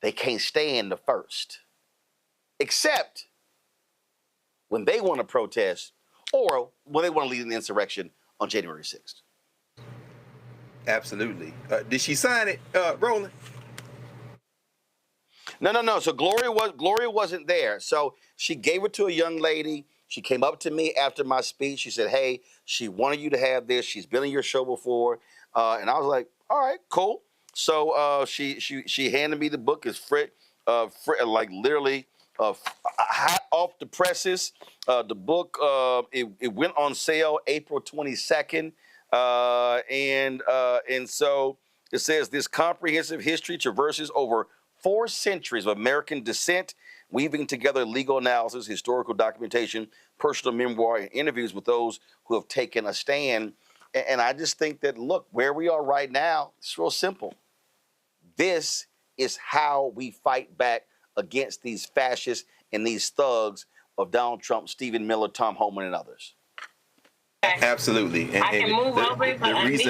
They can't stand the first, except when they want to protest or when they want to lead an insurrection on January 6th. Absolutely. Did she sign it, Roland? No. So Gloria wasn't there. So she gave it to a young lady. She came up to me after my speech. She said, hey, she wanted you to have this. She's been on your show before. And I was like, all right, cool. So she handed me the book. It's like literally hot off the presses. The book, it went on sale April 22nd. And so it says this comprehensive history traverses over 4 centuries of American descent, weaving together legal analysis, historical documentation, personal memoir, and interviews with those who have taken a stand. And I just think that, look, where we are right now, it's real simple. This is how we fight back against these fascists and these thugs. of Donald Trump, Stephen Miller, Tom Homan, and others? Absolutely. I can move over if I need.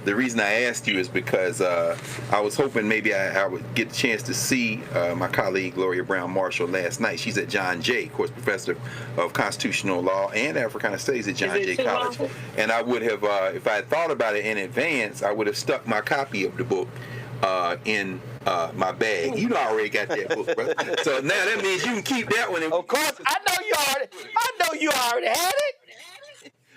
The reason I asked you is because I was hoping maybe I would get a chance to see my colleague Gloria Brown Marshall last night. She's at John Jay, of course, professor of constitutional law and Africana Studies at John Jay College. And I would have, if I had thought about it in advance, I would have stuck my copy of the book in my bag. You know, I already got that book, brother. So now that means you can keep that one. Of course, I know you already had it.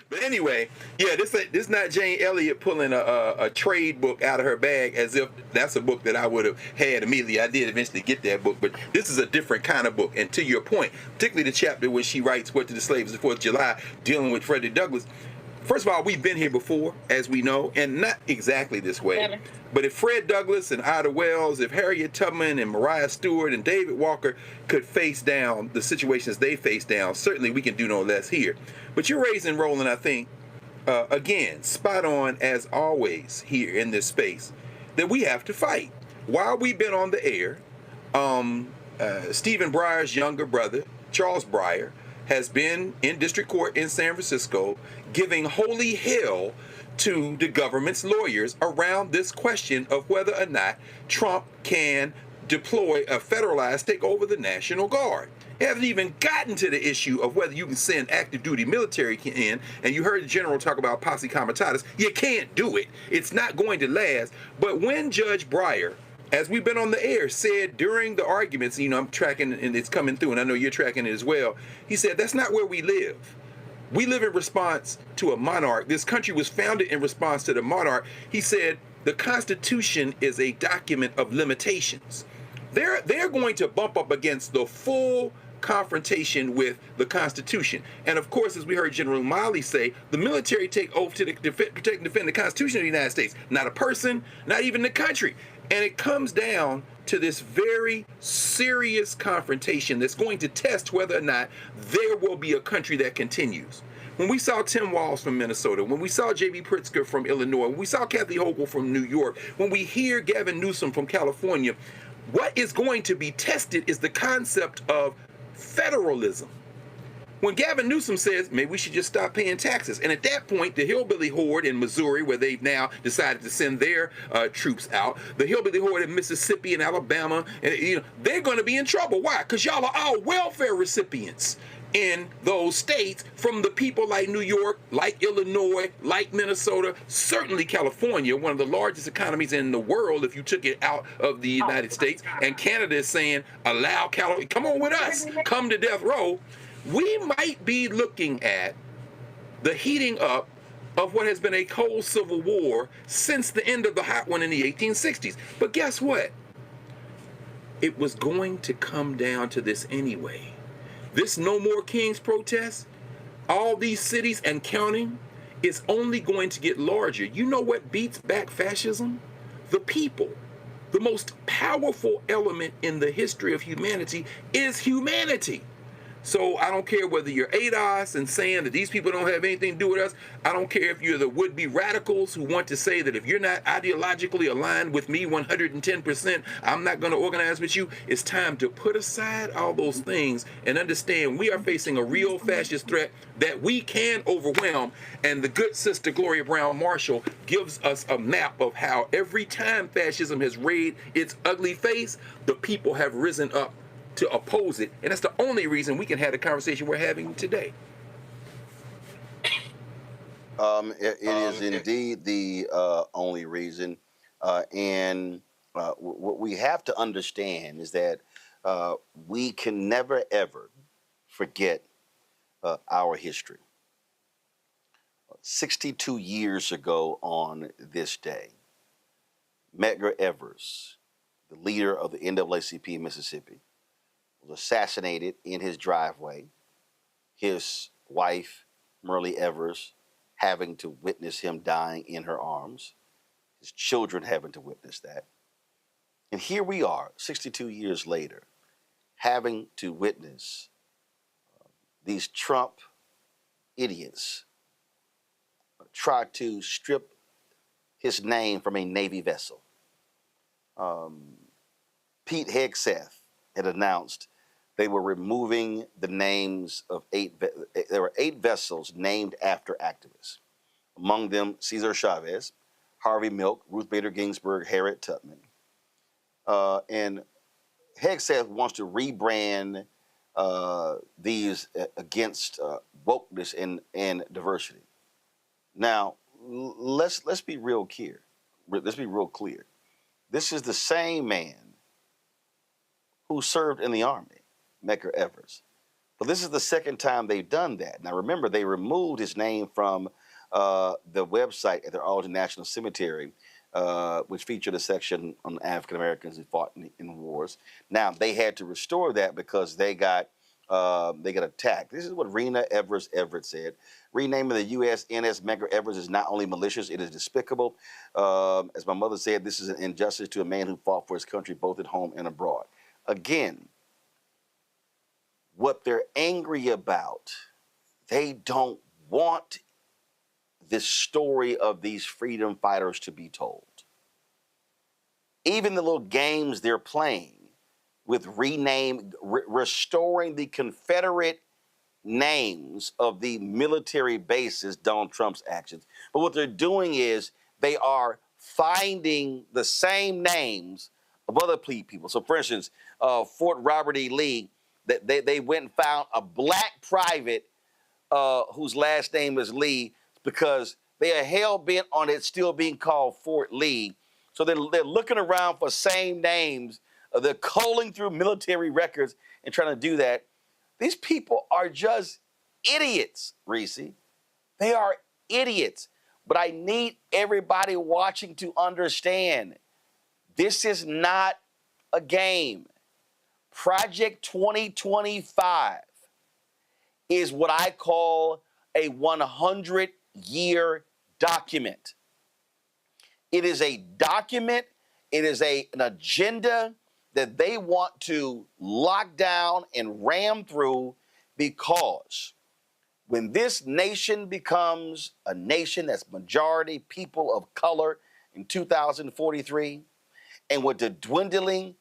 But anyway, yeah, this not Jane Elliott pulling a trade book out of her bag as if that's a book that I would have had immediately. I did eventually get that book, but this is a different kind of book. And to your point, particularly the chapter where she writes What Did the Slaves of the 4th of July, dealing with Frederick Douglass. First of all, we've been here before, as we know, and not exactly this way. But if Fred Douglass and Ida Wells, if Harriet Tubman and Mariah Stewart and David Walker could face down the situations they face down, certainly we can do no less here. But you're raising, Roland, I think, again, spot on as always here in this space, that we have to fight. While we've been on the air, Stephen Breyer's younger brother, Charles Breyer, has been in district court in San Francisco giving holy hell to the government's lawyers around this question of whether or not Trump can deploy a federalized take over the National Guard. They haven't even gotten to the issue of whether you can send active duty military in, and you heard the general talk about posse comitatus. You can't do it. It's not going to last. But when Judge Breyer, as we've been on the air, said during the arguments, you know, I'm tracking and it's coming through, and I know you're tracking it as well. He said, that's not where we live. We live in response to a monarch. This country was founded in response to the monarch. He said, the Constitution is a document of limitations. They're going to bump up against the full confrontation with the Constitution. And of course, as we heard General Miley say, the military take oath to protect and defend the Constitution of the United States. Not a person, not even the country. And it comes down to this very serious confrontation that's going to test whether or not there will be a country that continues. When we saw Tim Walz from Minnesota, when we saw J.B. Pritzker from Illinois, when we saw Kathy Hochul from New York, when we hear Gavin Newsom from California, what is going to be tested is the concept of federalism. When Gavin Newsom says, maybe we should just stop paying taxes. And at that point, the hillbilly horde in Missouri, where they've now decided to send their troops out, the hillbilly horde in Mississippi and Alabama, and, you know, they're going to be in trouble. Why? Because y'all are all welfare recipients in those states from the people like New York, like Illinois, like Minnesota, certainly California, one of the largest economies in the world if you took it out of the United States. And Canada is saying, allow California, come on with us, come to death row. We might be looking at the heating up of what has been a cold civil war since the end of the hot one in the 1860s. But guess what? It was going to come down to this anyway. This No More Kings protest, all these cities and counting, is only going to get larger. You know what beats back fascism? The people. The most powerful element in the history of humanity is humanity. So I don't care whether you're ADOS and saying that these people don't have anything to do with us. I don't care if you're the would-be radicals who want to say that if you're not ideologically aligned with me 110%, I'm not going to organize with you. It's time to put aside all those things and understand we are facing a real fascist threat that we can overwhelm. And the good sister Gloria Brown Marshall gives us a map of how every time fascism has raised its ugly face, the people have risen up to oppose it, and that's the only reason we can have the conversation we're having today. It is indeed the only reason, and what we have to understand is that we can never ever forget our history. 62 years ago on this day, Medgar Evers, the leader of the NAACP in Mississippi, was assassinated in his driveway. His wife, Myrlie Evers, having to witness him dying in her arms. His children having to witness that. And here we are, 62 years later, having to witness these Trump idiots try to strip his name from a Navy vessel. Pete Hegseth had announced they were removing the names of there were 8 vessels named after activists. Among them, Cesar Chavez, Harvey Milk, Ruth Bader Ginsburg, Harriet Tubman. And Hegseth wants to rebrand these against wokeness and diversity. Now, let's be real clear. Let's be real clear. This is the same man who served in the Army, Medgar Evers. But this is the second time they've done that. Now, remember, they removed his name from the website at their Arlington National Cemetery, which featured a section on African Americans who fought in wars. Now, they had to restore that because they got attacked. This is what Rena Evers Everett said. Renaming the USNS Medgar Evers is not only malicious, it is despicable. As my mother said, this is an injustice to a man who fought for his country both at home and abroad. Again, what they're angry about, they don't want this story of these freedom fighters to be told. Even the little games they're playing with restoring the Confederate names of the military bases, Donald Trump's actions. But what they're doing is they are finding the same names of other people. So, for instance, Fort Robert E. Lee, they went and found a black private whose last name is Lee because they are hell-bent on it still being called Fort Lee. So they're looking around for same names. They're culling through military records and trying to do that. These people are just idiots, Reese. They are idiots. But I need everybody watching to understand this is not a game. Project 2025 is what I call a 100-year document. It is a document, it is an agenda that they want to lock down and ram through, because when this nation becomes a nation that's majority people of color in 2043, and with the dwindling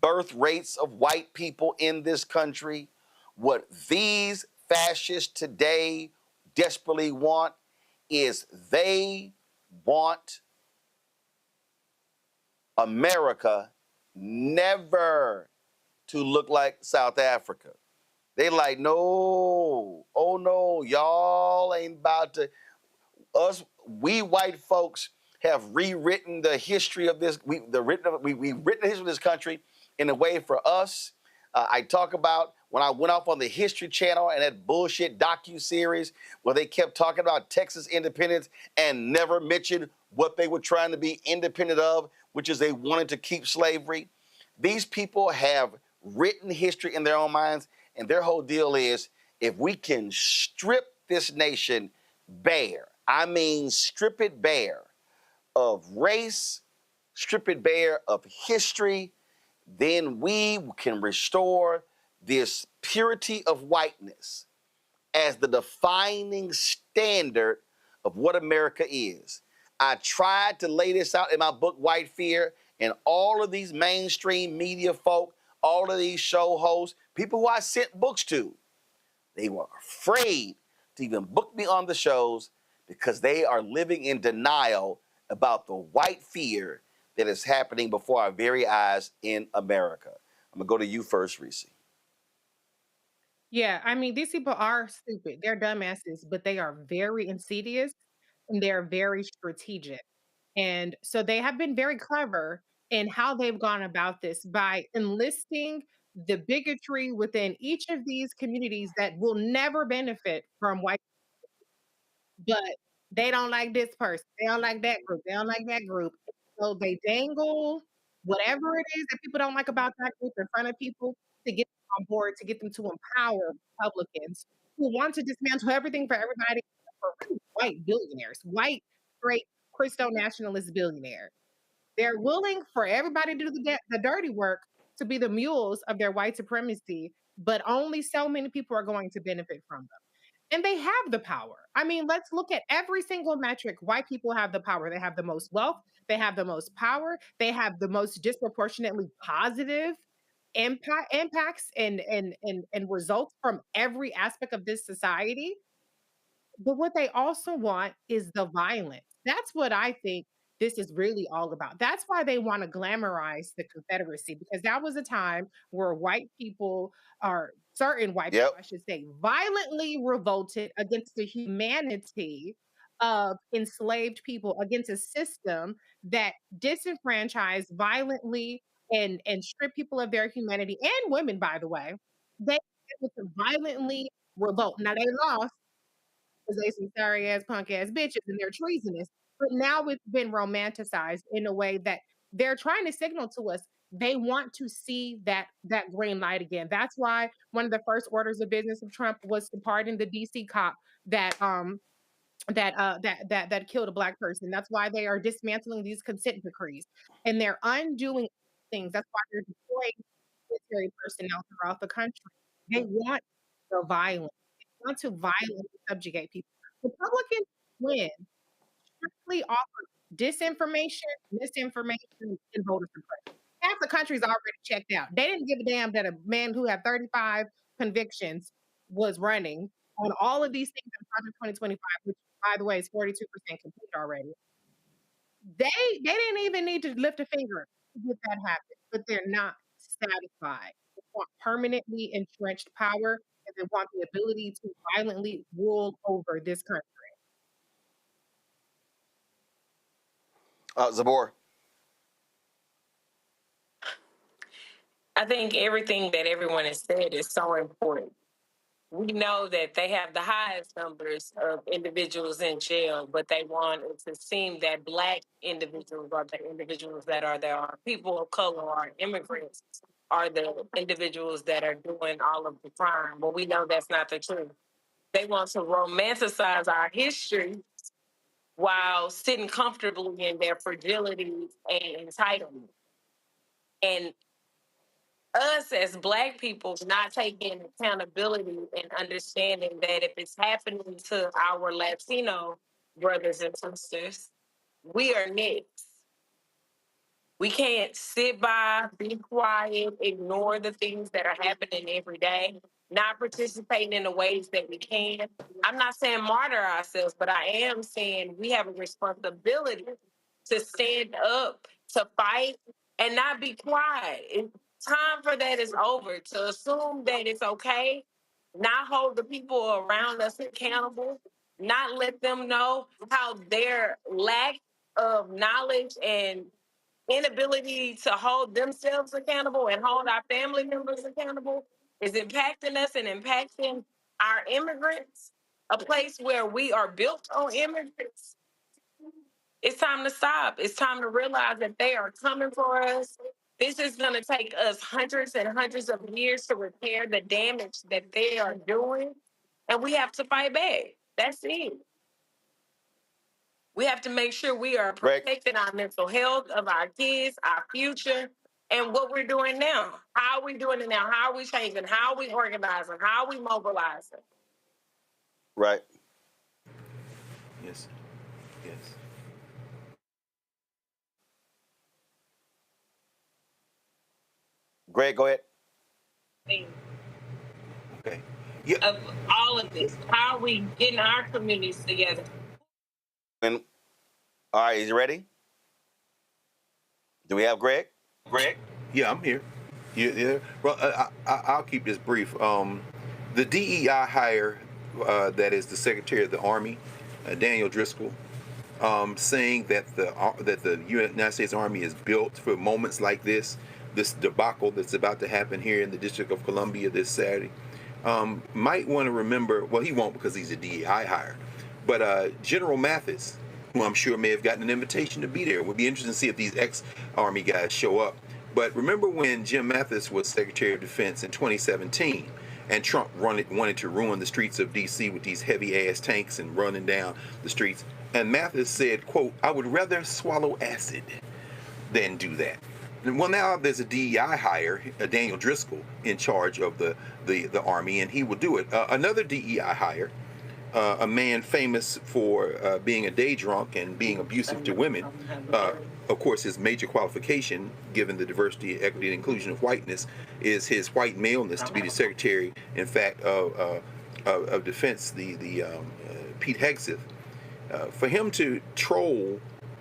birth rates of white people in this country, what these fascists today desperately want is they want America never to look like South Africa. They like, no, oh no, y'all ain't about to, we white folks have rewritten the history of this, we've written the history of this country in a way for us. I talk about when I went off on the History Channel and that bullshit docu-series where they kept talking about Texas independence and never mentioned what they were trying to be independent of, which is they wanted to keep slavery. These people have written history in their own minds, and their whole deal is if we can strip this nation bare, I mean strip it bare of race, strip it bare of history, then we can restore this purity of whiteness as the defining standard of what America is. I tried to lay this out in my book, White Fear, and all of these mainstream media folk, all of these show hosts, people who I sent books to, they were afraid to even book me on the shows because they are living in denial about the white fear that is happening before our very eyes in America. I'm gonna go to you first, Reese. Yeah, I mean, these people are stupid. They're dumbasses, but they are very insidious and they're very strategic. And so they have been very clever in how they've gone about this by enlisting the bigotry within each of these communities that will never benefit from white, but they don't like this person. They don't like that group. They don't like that group. So they dangle whatever it is that people don't like about that group in front of people to get them on board, to get them to empower Republicans who want to dismantle everything for everybody, for really white billionaires, white, straight, Christo nationalist billionaires. They're willing for everybody to do the dirty work to be the mules of their white supremacy, but only so many people are going to benefit from them. And they have the power. I mean, let's look at every single metric. White people have the power. They have the most wealth. They have the most power. They have the most disproportionately positive impacts and results from every aspect of this society. But what they also want is the violence. That's what I think this is really all about. That's why they want to glamorize the Confederacy, because that was a time where white people, or certain white people, I should say, violently revolted against the humanity of enslaved people, against a system that disenfranchised violently and stripped people of their humanity, and women, by the way. They were able to violently revolt. Now they lost, because they some sorry ass punk ass bitches and they're treasonous. But now it's been romanticized in a way that they're trying to signal to us they want to see that green light again. That's why one of the first orders of business of Trump was to pardon the DC cop that killed a Black person. That's why they are dismantling these consent decrees and they're undoing things. That's why they're deploying military personnel throughout the country. They want the violence. They want to violently subjugate people. Republicans win strictly off of disinformation, misinformation, and voter suppression. Half the country's already checked out. They didn't give a damn that a man who had 35 convictions was running on all of these things in Project 2025, which, by the way, is 42% complete already. They didn't even need to lift a finger to get that happen, but they're not satisfied. They want permanently entrenched power, and they want the ability to violently rule over this country. Zabora. I think everything that everyone has said is so important. We know that they have the highest numbers of individuals in jail, but they want it to seem that Black individuals are the individuals that are there, are people of color, are immigrants, are the individuals that are doing all of the crime. But we know that's not the truth. They want to romanticize our history while sitting comfortably in their fragility and entitlement. And us as Black people not taking accountability and understanding that if it's happening to our Latino brothers and sisters, we are next. We can't sit by, be quiet, ignore the things that are happening every day, not participating in the ways that we can. I'm not saying martyr ourselves, but I am saying we have a responsibility to stand up, to fight, and not be quiet. Time for that is over. To assume that it's okay, not hold the people around us accountable, not let them know how their lack of knowledge and inability to hold themselves accountable and hold our family members accountable is impacting us and impacting our immigrants, a place where we are built on immigrants. It's time to stop. It's time to realize that they are coming for us. This is going to take us hundreds and hundreds of years to repair the damage that they are doing, and we have to fight back. That's it. We have to make sure we are protecting our mental health of our kids, our future, and what we're doing now. How are we doing it now? How are we changing? How are we organizing? How are we mobilizing? Right. Yes. Yes. Greg, go ahead. Okay. Yeah. Of all of this, how are we getting our communities together? And all right, is you ready? Do we have Greg? Greg? Yeah, I'm here. Yeah. Well, I'll keep this brief. The DEI hire, that is the Secretary of the Army, Daniel Driscoll, saying that the United States Army is built for moments like this debacle that's about to happen here in the District of Columbia this Saturday, might want to remember. Well, he won't because he's a DEI hire, but General Mathis, who I'm sure may have gotten an invitation to be there. It would be interesting to see if these ex-Army guys show up. But remember when Jim Mathis was Secretary of Defense in 2017, and Trump wanted to ruin the streets of D.C. with these heavy-ass tanks and running down the streets. And Mathis said, quote, "I would rather swallow acid than do that." And well, now there's a DEI hire, Daniel Driscoll, in charge of the Army, and he will do it. Another DEI hire, a man famous for being a day drunk and being abusive to women. Of course, his major qualification, given the diversity, equity, and inclusion of whiteness, is his white maleness to be the Secretary, in fact, of Defense, Pete Hegseth. For him to troll,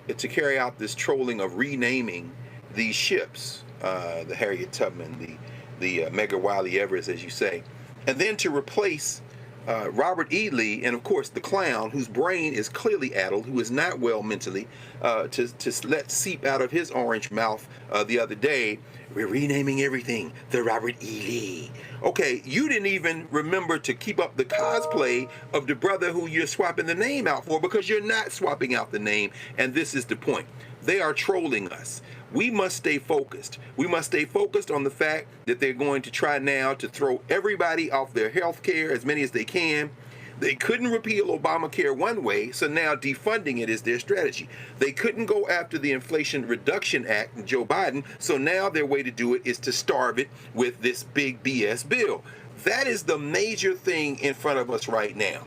to carry out this trolling of renaming these ships, the Harriet Tubman, the Medgar Wiley Everest, as you say, and then to replace Robert E. Lee, and of course the clown, whose brain is clearly addled, who is not well mentally, to let seep out of his orange mouth the other day, we're renaming everything the Robert E. Lee. Okay, you didn't even remember to keep up the cosplay of the brother who you're swapping the name out for, because you're not swapping out the name, and this is the point. They are trolling us. We must stay focused. We must stay focused on the fact that they're going to try now to throw everybody off their health care, as many as they can. They couldn't repeal Obamacare one way, so now defunding it is their strategy. They couldn't go after the Inflation Reduction Act, Joe Biden, so now their way to do it is to starve it with this big BS bill. That is the major thing in front of us right now.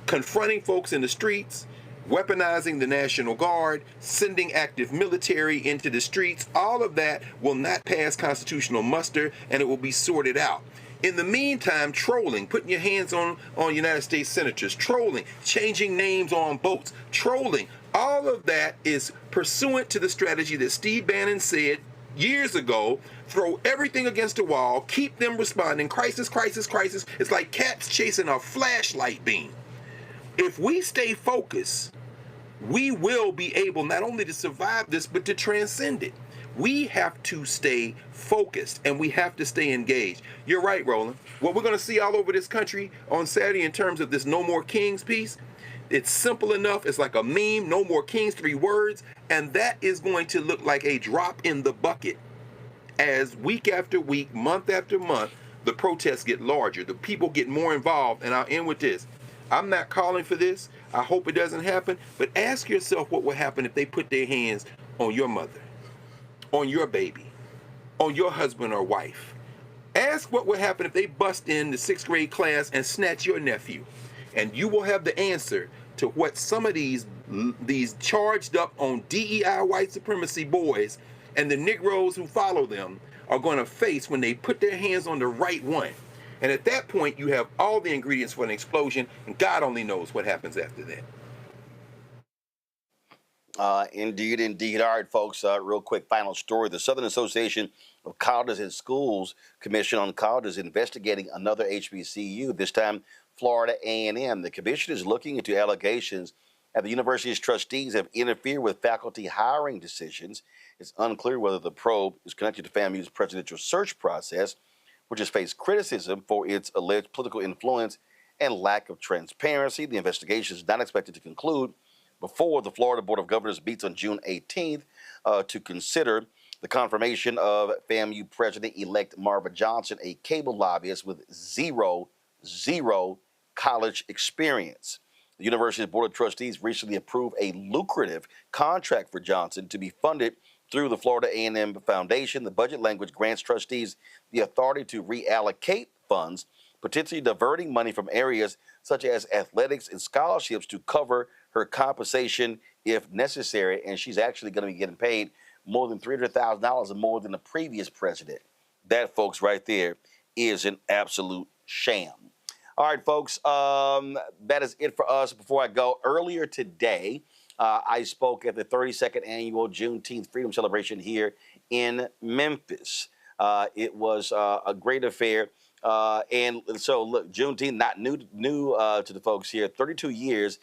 Confronting folks in the streets, weaponizing the National Guard, sending active military into the streets, all of that will not pass constitutional muster, and it will be sorted out. In the meantime, trolling, putting your hands on United States senators, trolling, changing names on boats, trolling, all of that is pursuant to the strategy that Steve Bannon said years ago: throw everything against the wall, keep them responding, crisis, crisis, crisis. It's like cats chasing a flashlight beam. If we stay focused, we will be able not only to survive this, but to transcend it. We have to stay focused, and we have to stay engaged. You're right, Roland. What we're going to see all over this country on Saturday in terms of this No More Kings piece, it's simple enough. It's like a meme, No More Kings, 3 words, and that is going to look like a drop in the bucket as week after week, month after month, the protests get larger, the people get more involved. And I'll end with this. I'm not calling for this. I hope it doesn't happen, but ask yourself what would happen if they put their hands on your mother, on your baby, on your husband or wife. Ask what would happen if they bust in the 6th grade class and snatch your nephew. And you will have the answer to what some of these charged up on DEI white supremacy boys and the Negroes who follow them are going to face when they put their hands on the right one. And at that point, you have all the ingredients for an explosion, and God only knows what happens after that. Indeed, indeed. All right, folks, real quick final story. The Southern Association of Colleges and Schools Commission on Colleges investigating another HBCU, this time Florida A&M. The commission is looking into allegations that the university's trustees have interfered with faculty hiring decisions. It's unclear whether the probe is connected to FAMU's presidential search process, which has faced criticism for its alleged political influence and lack of transparency. The investigation is not expected to conclude before the Florida Board of Governors meets on June 18th to consider the confirmation of FAMU President-elect Marva Johnson, a cable lobbyist with zero college experience. The university's Board of Trustees recently approved a lucrative contract for Johnson to be funded through the Florida A&M Foundation. The budget language grants trustees the authority to reallocate funds, potentially diverting money from areas such as athletics and scholarships to cover her compensation if necessary. And she's actually going to be getting paid more than $300,000 more than the previous president. That, folks, right there is an absolute sham. All right, folks, that is it for us. Before I go, earlier today, I spoke at the 32nd annual Juneteenth Freedom Celebration here in Memphis. It was a great affair. And so, look, Juneteenth, not new to the folks here. 32 years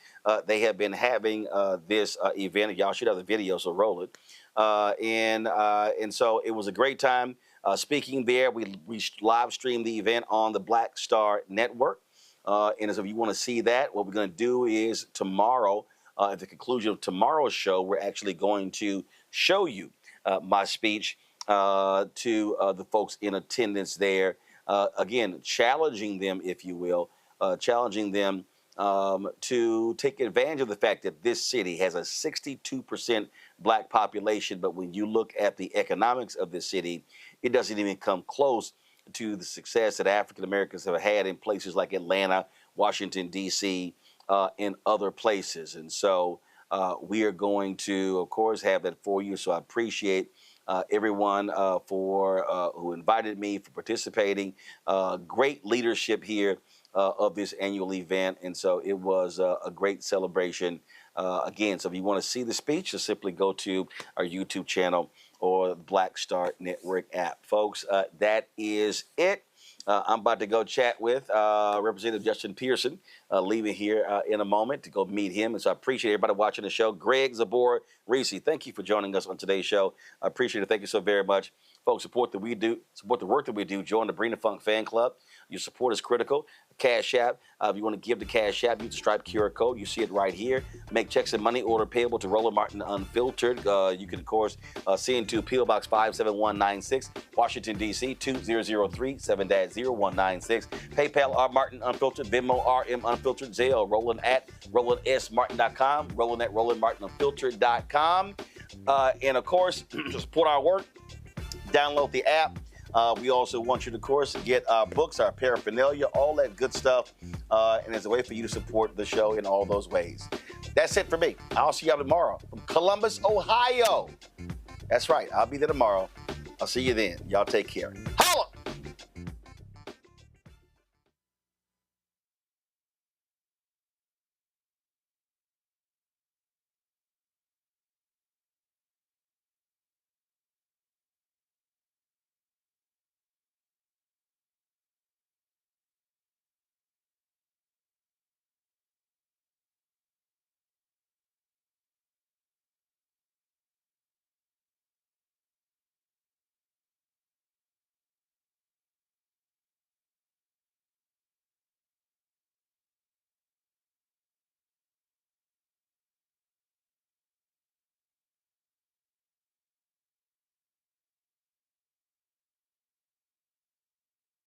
they have been having this event. Y'all should have the video, so roll it. And so it was a great time speaking there. We live streamed the event on the Black Star Network. And so if you want to see that, what we're going to do is tomorrow, at the conclusion of tomorrow's show, we're actually going to show you my speech to the folks in attendance there. Again, challenging them, if you will, challenging them to take advantage of the fact that this city has a 62% black population. But when you look at the economics of this city, it doesn't even come close to the success that African Americans have had in places like Atlanta, Washington, D.C., in other places. And so we are going to, of course, have that for you. So I appreciate everyone who invited me, for participating. Great leadership here of this annual event. And so it was a great celebration. Again, so if you want to see the speech, just simply go to our YouTube channel or the Black Star Network app. Folks, that is it. I'm about to go chat with Representative Justin Pearson, leaving here in a moment to go meet him. And so I appreciate everybody watching the show. Greg, Zabora, Reese, thank you for joining us on today's show. I appreciate it. Thank you so very much. Folks, support the work that we do. Join the Bring the Funk fan club. Your support is critical. Cash App. If you want to give the Cash App, use the Stripe QR code. You see it right here. Make checks and money order payable to Roland Martin Unfiltered. You can, of course, send to P.O. Box 57196, Washington, D.C. 2003 7-0196. PayPal R Martin Unfiltered. Venmo RM Unfiltered. Zelle Roland at RolandSMartin.com. Roland at RolandMartinUnfiltered.com. And, of course, to support our work, download the app. We also want you to, of course, get our books, our paraphernalia, all that good stuff. And there's a way for you to support the show in all those ways. That's it for me. I'll see y'all tomorrow from Columbus, Ohio. That's right. I'll be there tomorrow. I'll see you then. Y'all take care. Holla!